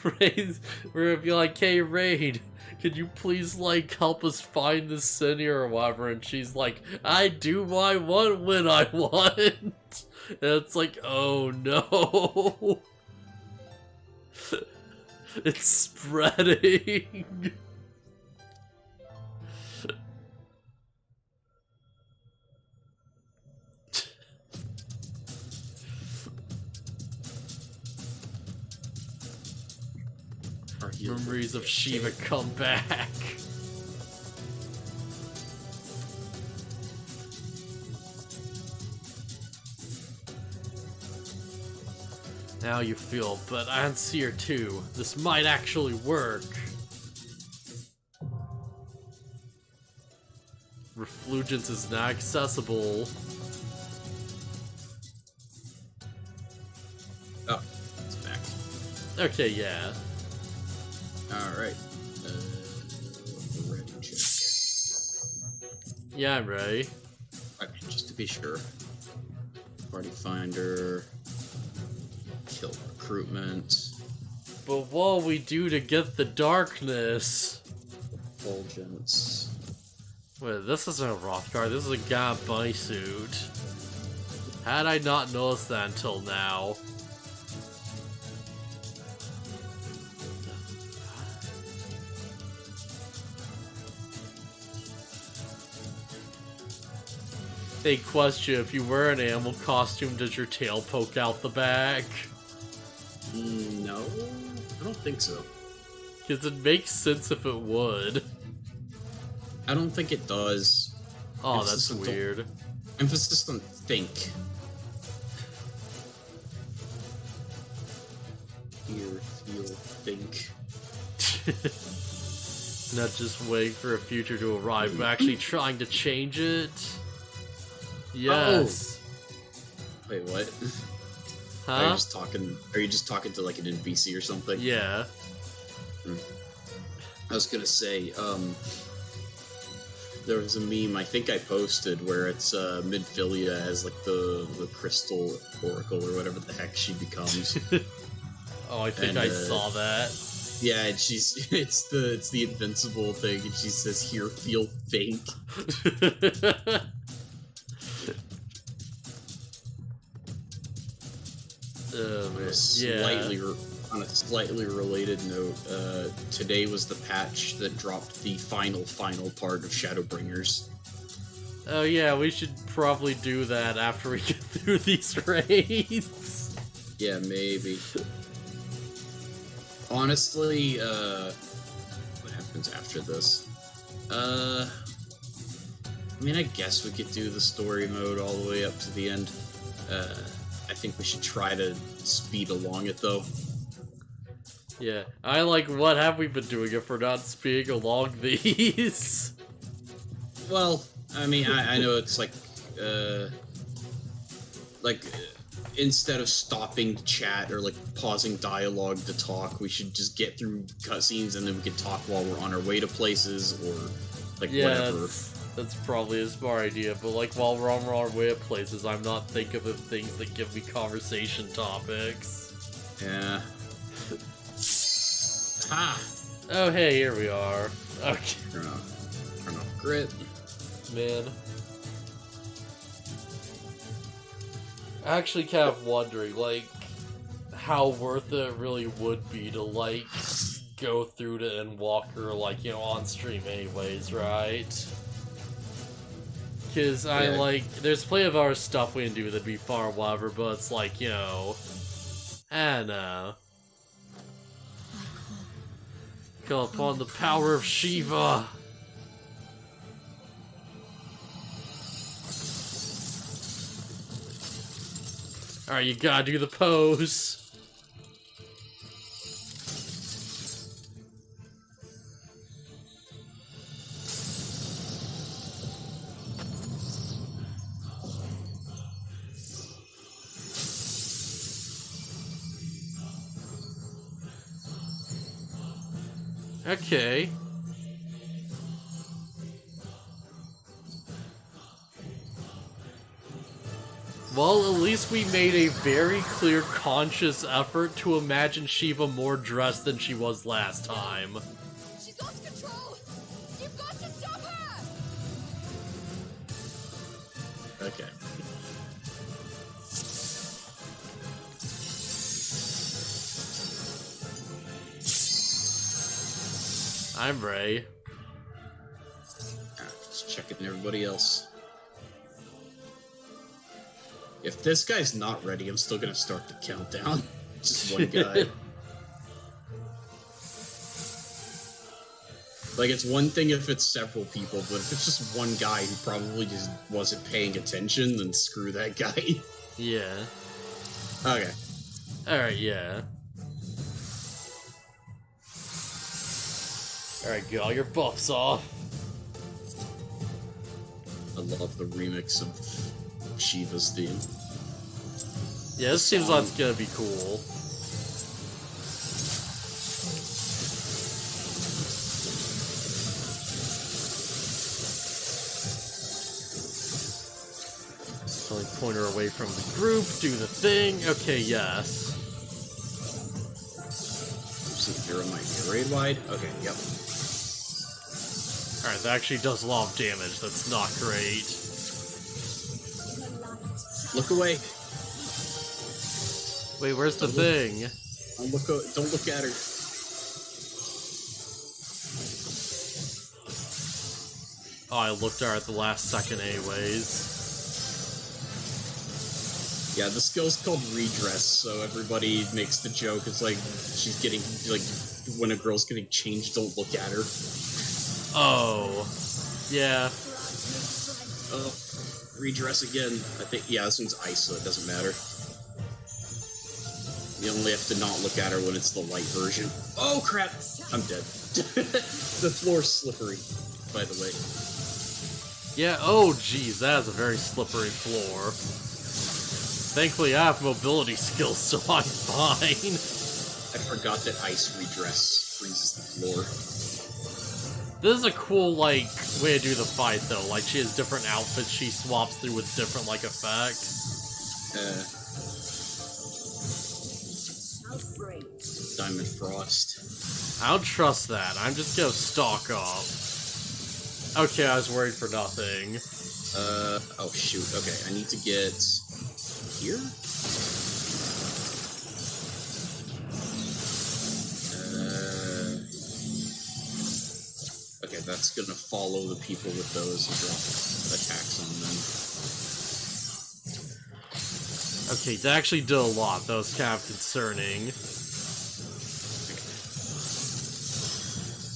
A: Reyn's, we're gonna be like, hey, Reyn, could you please, like, help us find this senior or whatever? And she's like, I do what I want when I want. And it's like, oh no. It's spreading. Memories of Shiva come back. Now you feel, but I don't see her too. This might actually work. Refulgence is now accessible.
B: Oh, it's back.
A: Okay, yeah.
B: Alright. Ready check.
A: Yeah, I'm ready.
B: Alright, just to be sure. Party finder. Kill recruitment.
A: But what will we do to get the darkness?
B: Effulgence.
A: Wait, this isn't a Rothgar, this is a god bunny suit. Had I not noticed that until now. A question, if you wear an animal costume, does your tail poke out the back?
B: No, I don't think so.
A: Because it makes sense if it would.
B: I don't think it does.
A: Oh, that's weird.
B: Emphasis on think. Hear, feel, think.
A: Not just waiting for a future to arrive, but actually trying to change it. Yes.
B: Oh. Wait, what?
A: Huh?
B: Are you just talking to like an NPC or something?
A: Yeah.
B: I was gonna say, there was a meme I think I posted where it's Midphilia as like the crystal oracle or whatever the heck she becomes.
A: Oh, I think
B: And,
A: I saw that.
B: Yeah, and it's the invincible thing, and she says, "Here, feel faint."
A: Oh, man.
B: On a slightly related note, today was the patch that dropped the final part of Shadowbringers.
A: Oh yeah, we should probably do that after we get through these raids.
B: Yeah, maybe. Honestly, what happens after this? I mean, I guess we could do the story mode all the way up to the end. I think we should try to speed along it, though.
A: Yeah, what have we been doing if we're not speeding along these?
B: Well, I mean, I know it's instead of stopping to chat or pausing dialogue to talk, we should just get through cutscenes and then we can talk while we're on our way to places or whatever.
A: That's probably a smart idea, but while we're on our way to places, I'm not thinking of things that give me conversation topics.
B: Yeah. Ha!
A: Oh hey, here we are. Okay.
B: Turn off grit.
A: Man. Actually kind of wondering, how worth it really would be to, go through to Endwalker, on stream anyways, right? Because there's plenty of our stuff we can do that'd be far whatever, but it's I don't know. Call upon the power of Shiva! Alright, you gotta do the pose. Okay. Well, at least we made a very clear, conscious effort to imagine Shiva more dressed than she was last time.
C: She's lost control! You've got to stop her!
B: Okay.
A: I'm Ray.
B: Just checking everybody else. If this guy's not ready, I'm still gonna start the countdown. Just one guy. It's one thing if it's several people, but if it's just one guy who probably just wasn't paying attention, then screw that guy.
A: Yeah.
B: Okay.
A: Alright, yeah. Alright, get all your buffs off.
B: I love the remix of Shiva's theme.
A: Yeah, this seems like it's gonna be cool. So point her away from the group, do the thing. Okay, yes.
B: See, here am I raid wide? Okay, yep.
A: Alright, that actually does a lot of damage. That's not great.
B: Look away.
A: Wait, where's the thing?
B: Don't look at her.
A: Oh, I looked at her at the last second anyways.
B: Yeah, the skill's called redress, so everybody makes the joke. It's she's getting, when a girl's getting changed, don't look at her.
A: Oh. Yeah.
B: Oh, redress again. I think, yeah, this one's ice, so it doesn't matter. You only have to not look at her when it's the light version. Oh, crap! I'm dead. The floor's slippery, by the way.
A: Yeah, oh geez, that is a very slippery floor. Thankfully I have mobility skills, so I'm fine.
B: I forgot that ice redress freezes the floor.
A: This is a cool, way to do the fight, though. She has different outfits she swaps through with different, effects.
B: Diamond Frost.
A: I don't trust that. I'm just gonna stalk off. Okay, I was worried for nothing.
B: Oh shoot, okay, I need to get here? Okay, that's gonna follow the people with those and drop attacks on them.
A: Okay, that actually did a lot. That was kind of concerning.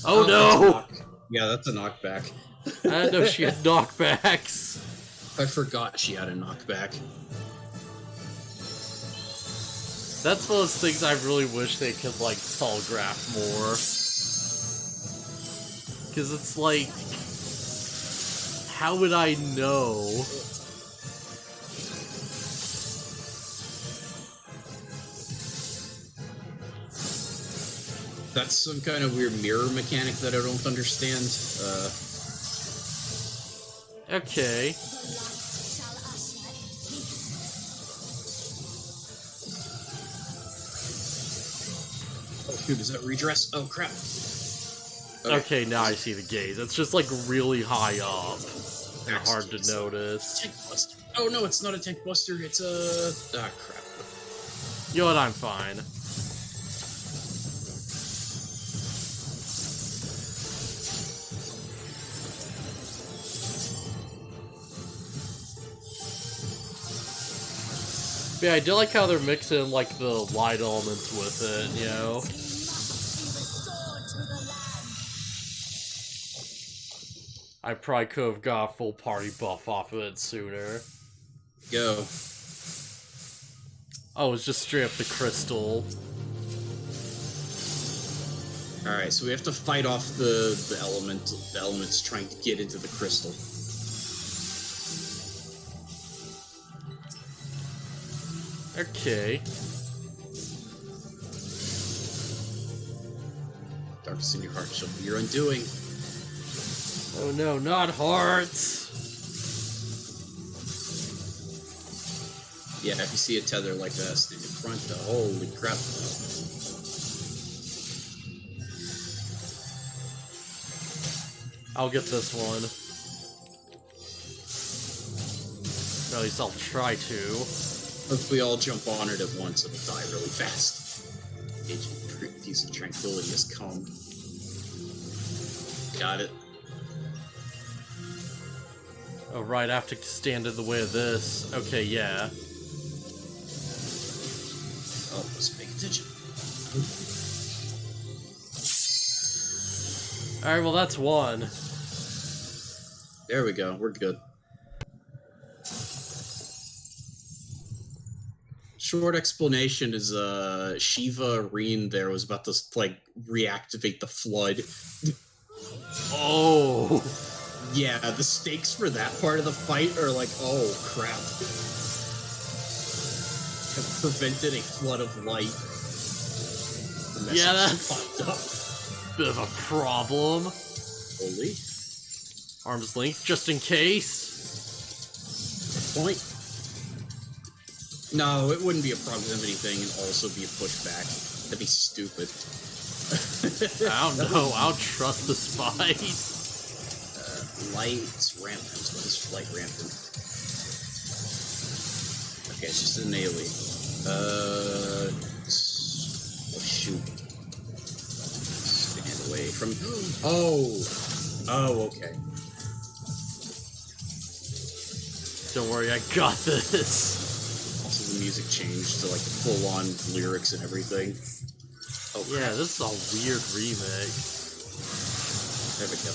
A: Oh no!
B: Yeah, that's a knockback.
A: I didn't know she had knockbacks.
B: I forgot she had a knockback.
A: That's one of those things I really wish they could, like, telegraph more. Because it's like, how would I know?
B: That's some kind of weird mirror mechanic that I don't understand.
A: Okay.
C: The light shall usher peace.
B: Oh, dude, is that redress? Oh, crap.
A: Okay, now I see the gaze. It's just, like, really high up. And hard to notice.
B: Tank buster. Oh, no, it's not a tank buster. It's a... Ah, crap.
A: You know what, I'm fine. But yeah, I do like how they're mixing, like, the light elements with it, you know?
C: Must be restored to the land.
A: I probably could have got a full party buff off of it sooner.
B: Go.
A: Oh, it's just straight up the crystal.
B: Alright, so we have to fight off the elements trying to get into the crystal.
A: Okay.
B: Darkness in your heart shall be your undoing.
A: Oh no, not hearts!
B: Yeah, if you see a tether like that, stand in front, holy crap.
A: I'll get this one. Or at least I'll try to.
B: If we all jump on it at once, it'll die really fast. Peace of tranquility has come. Got it.
A: Oh right, I have to stand in the way of this. Okay, yeah.
B: Oh, let's pay attention.
A: Alright, well that's one.
B: There we go, we're good. Short explanation is, Shiva Reyn there was about to, like, reactivate the flood.
A: Oh!
B: Yeah, the stakes for that part of the fight are like, oh, crap. Have prevented a flood of light. The message
A: Yeah, that's
B: popped up.
A: bit of a problem.
B: Holy.
A: Arm's length, just in case.
B: Point. No, it wouldn't be a proximity thing and also be a pushback. That'd be stupid.
A: I don't know, I'll trust the spice.
B: Light rampant. What is light rampant? Okay, it's just an AoE. Oh shoot. Stand away from... Oh, okay.
A: Don't worry, I got this.
B: Also, the music changed to, like, full-on lyrics and everything. Oh, crap.
A: Yeah, this is a weird remix.
B: There we go.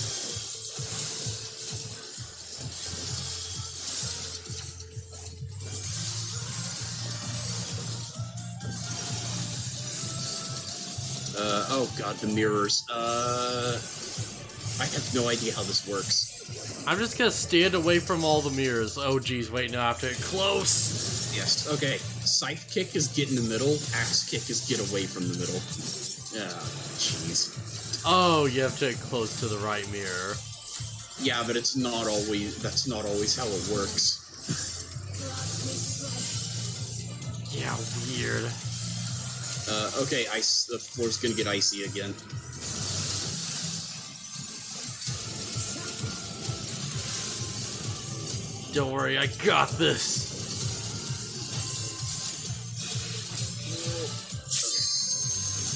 B: Oh god, the mirrors. I have no idea how this works.
A: I'm just gonna stand away from all the mirrors. Oh geez, wait, now I have to get close.
B: Yes, okay. Scythe kick is get in the middle, axe kick is get away from the middle. Yeah, jeez.
A: Oh, you have to get close to the right mirror.
B: Yeah, but it's not always, that's not always how it works.
A: Yeah, weird.
B: Okay, ice. The floor's gonna get icy again.
A: Don't worry, I got this.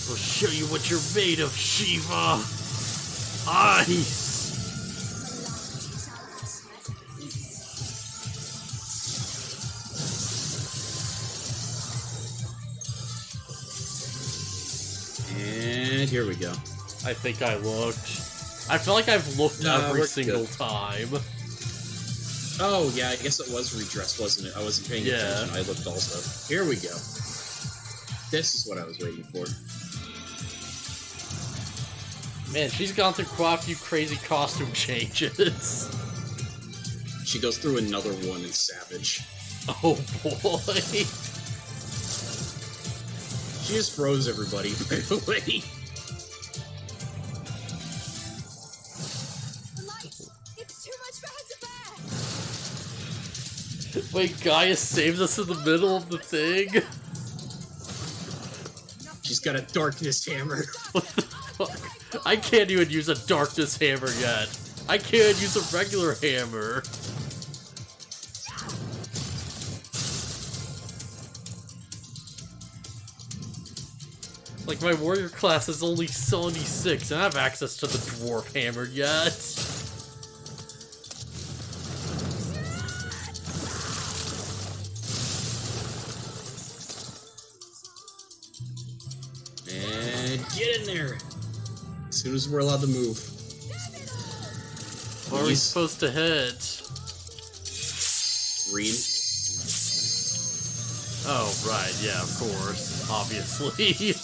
A: I'll show you what you're made of, Shiva. Ice.
B: And here we go.
A: I think I looked. I feel like I've looked every
B: we're
A: single
B: good.
A: time.
B: Oh, yeah, I guess it was redressed, wasn't it? I wasn't paying attention. I looked also. Here we go. This is what I was waiting for.
A: Man, she's gone through quite a few crazy costume changes.
B: She goes through another one in Savage.
A: Oh boy.
B: She just froze everybody right away.
C: The light! It's too much for her to bear!
A: Wait, Gaia saved us in the middle of the thing?
B: She's got a darkness hammer.
A: What the fuck? I can't even use a darkness hammer yet. I can't use a regular hammer. Like, my warrior class is only 76, and I have access to the dwarf hammer yet.
B: And get in there. As soon as we're allowed to move.
A: What are we supposed to hit?
B: Reyn.
A: Oh, right, yeah, of course. Obviously.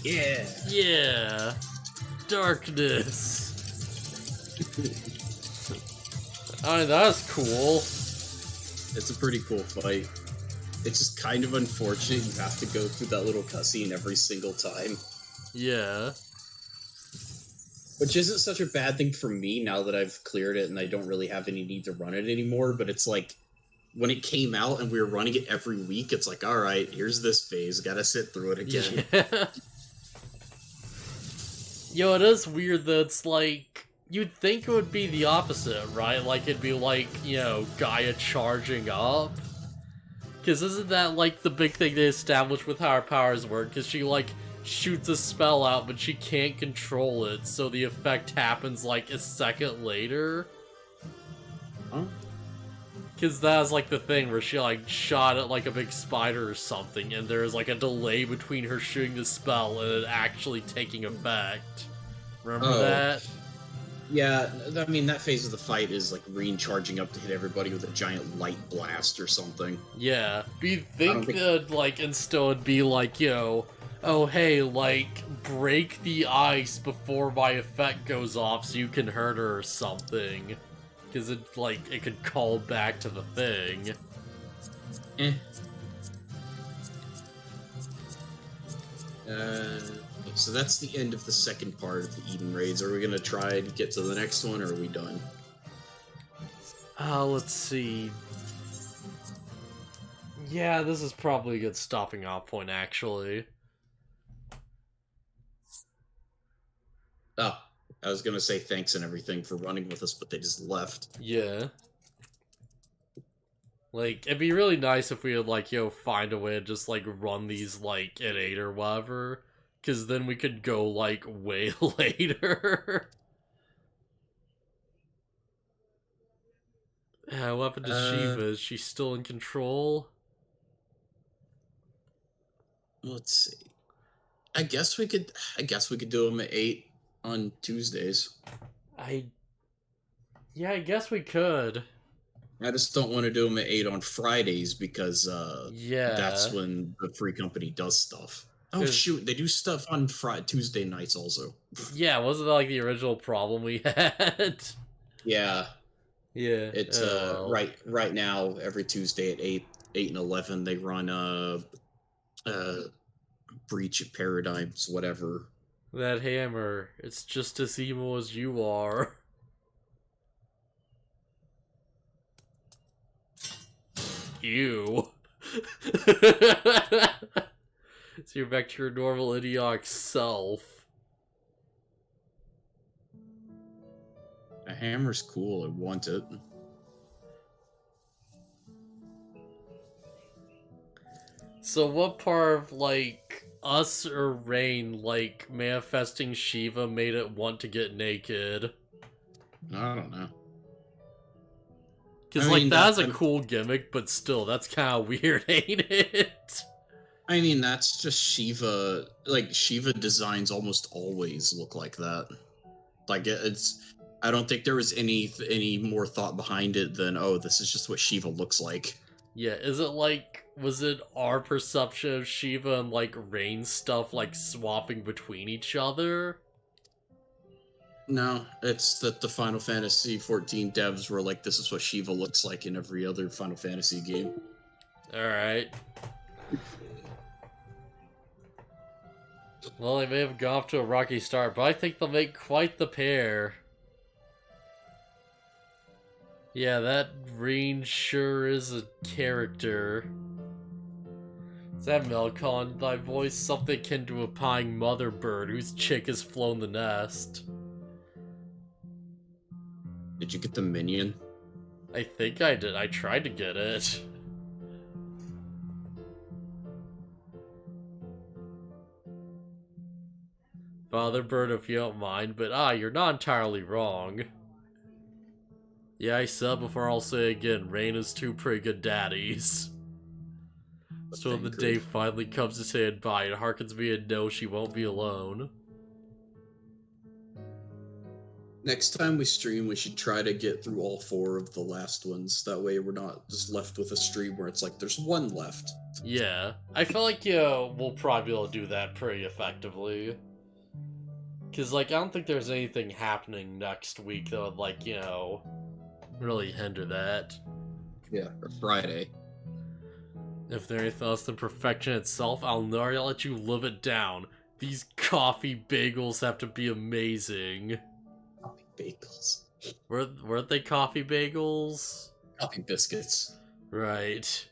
B: Yeah.
A: Yeah. Darkness. I mean, that's cool.
B: It's a pretty cool fight. It's just kind of unfortunate you have to go through that little cutscene every single time.
A: Yeah.
B: Which isn't such a bad thing for me now that I've cleared it and I don't really have any need to run it anymore, but it's like, when it came out and we were running it every week, it's like, alright, here's this phase, gotta sit through it again.
A: Yeah. Yo, it is weird that it's like, you'd think it would be the opposite, right? Like, it'd be like, you know, Gaia charging up. Because isn't that, like, the big thing they established with how her powers work? Because she, like, shoots a spell out, but she can't control it, so the effect happens, like, a second later.
B: Huh?
A: Because that was, like, the thing where she, like, shot at, like, a big spider or something, and there was, like, a delay between her shooting the spell and it actually taking effect. Remember that?
B: Yeah, I mean, that phase of the fight is, like, Reyn charging up to hit everybody with a giant light blast or something.
A: Yeah. But you'd think that, like, instead it'd be like, you know, oh, hey, like, break the ice before my effect goes off so you can hurt her or something. Because it, like, it could call back to the thing.
B: Eh. So that's the end of the second part of the Eden raids. Are we gonna try to get to the next one, or are we done?
A: Let's see. Yeah, this is probably a good stopping off point, actually.
B: Oh, I was gonna say thanks and everything for running with us, but they just left.
A: Yeah. Like, it'd be really nice if we would, like, yo, find a way to just, like, run these, like, at 8 or whatever. Because then we could go, like, way later. What happened to Shiva? Is she still in control?
B: Let's see. I guess we could do them at 8 on Tuesdays.
A: Yeah, I guess we could.
B: I just don't want to do them at 8 on Fridays because
A: yeah,
B: that's when the free company does stuff. Oh shoot, they do stuff on Tuesday nights also.
A: Yeah, wasn't that like the original problem we had?
B: Yeah.
A: Yeah.
B: It's right now every Tuesday at 8 and 11 they run breach of paradigms, whatever.
A: That hammer, it's just as evil as you are. Ew. So you're back to your normal idiotic self.
B: A hammer's cool, I want it.
A: So what part of, like, us or Reyn, like, manifesting Shiva made it want to get naked?
B: I don't know.
A: Because, like, that's a cool gimmick, but still, that's kind of weird, ain't it?
B: I mean, that's just Shiva. Like, Shiva designs almost always look like that. Like, it's... I don't think there was any more thought behind it than, oh, this is just what Shiva looks like.
A: Yeah, is it like... Was it our perception of Shiva and, like, Reyn stuff, like, swapping between each other?
B: No, it's that the Final Fantasy XIV devs were like, this is what Shiva looks like in every other Final Fantasy game.
A: Alright. Well, they may have gone off to a rocky start, but I think they'll make quite the pair. Yeah, that Reyn sure is a character. Is that Melkon in thy voice? Something akin to a pawing mother bird whose chick has flown the nest.
B: Did you get the minion?
A: I think I did. I tried to get it. Father bird, if you don't mind, but you're not entirely wrong. Yeah, I said before, I'll say again, Reyn is two pretty good daddies. So when the day finally comes to say goodbye, it harkens me and knows she won't be alone.
B: Next time we stream, we should try to get through all 4 of the last ones. That way we're not just left with a stream where it's like, there's 1 left.
A: Yeah, I feel like, we'll probably be able to do that pretty effectively. Because, like, I don't think there's anything happening next week that would, like, really hinder that.
B: Yeah, or Friday.
A: If there's anything else than perfection itself, I'll let you live it down. These coffee bagels have to be amazing.
B: Coffee bagels.
A: Weren't they coffee bagels?
B: Coffee biscuits.
A: Right.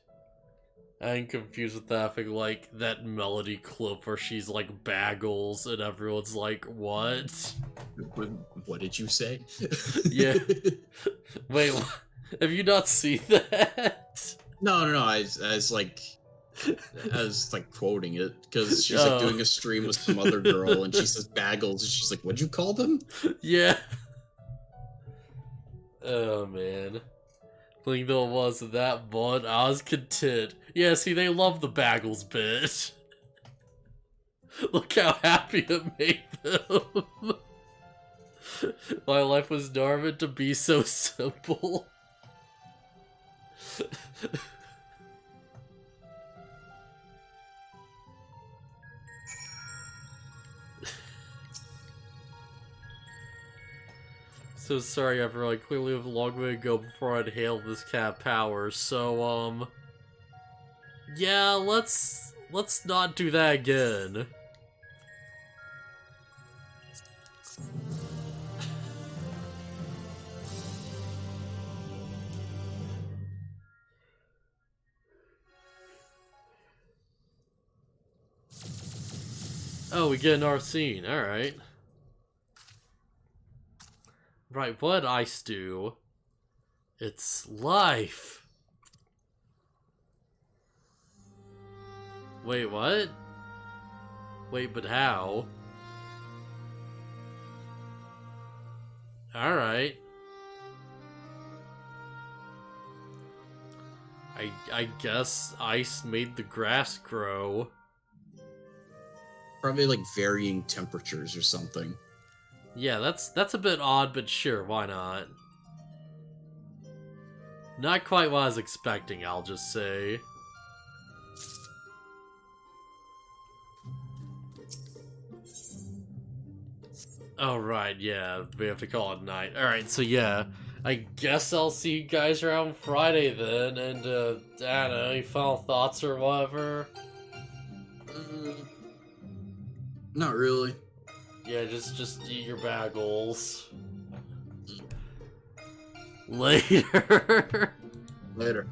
A: I'm confused with that thing, like, that melody clip where she's like, bagels, and everyone's like, what?
B: What did you say?
A: Yeah. Wait, have you not seen that?
B: No, I was like quoting it, because she's like doing a stream with some other girl, and she says bagels, and she's like, what'd you call them?
A: Yeah. Oh, man. Thing though was that one, I was content. Yeah, see, they love the bagels bit. Look how happy it made them. My life was never meant to be so simple. So sorry everyone, I clearly have a long way to go before I'd hail this cat power, so, yeah, let's not do that again. Oh, we get another scene, alright. Right, what ice do? It's life. Wait, what? Wait, but how? Alright. I guess ice made the grass grow.
B: Probably like varying temperatures or something.
A: Yeah, that's a bit odd, but sure, why not? Not quite what I was expecting, I'll just say. Oh, right, yeah, we have to call it night. Alright, so yeah, I guess I'll see you guys around Friday then, and, I don't know, any final thoughts or whatever?
D: Not really.
A: Yeah, just eat your bagels. Later.
B: Later.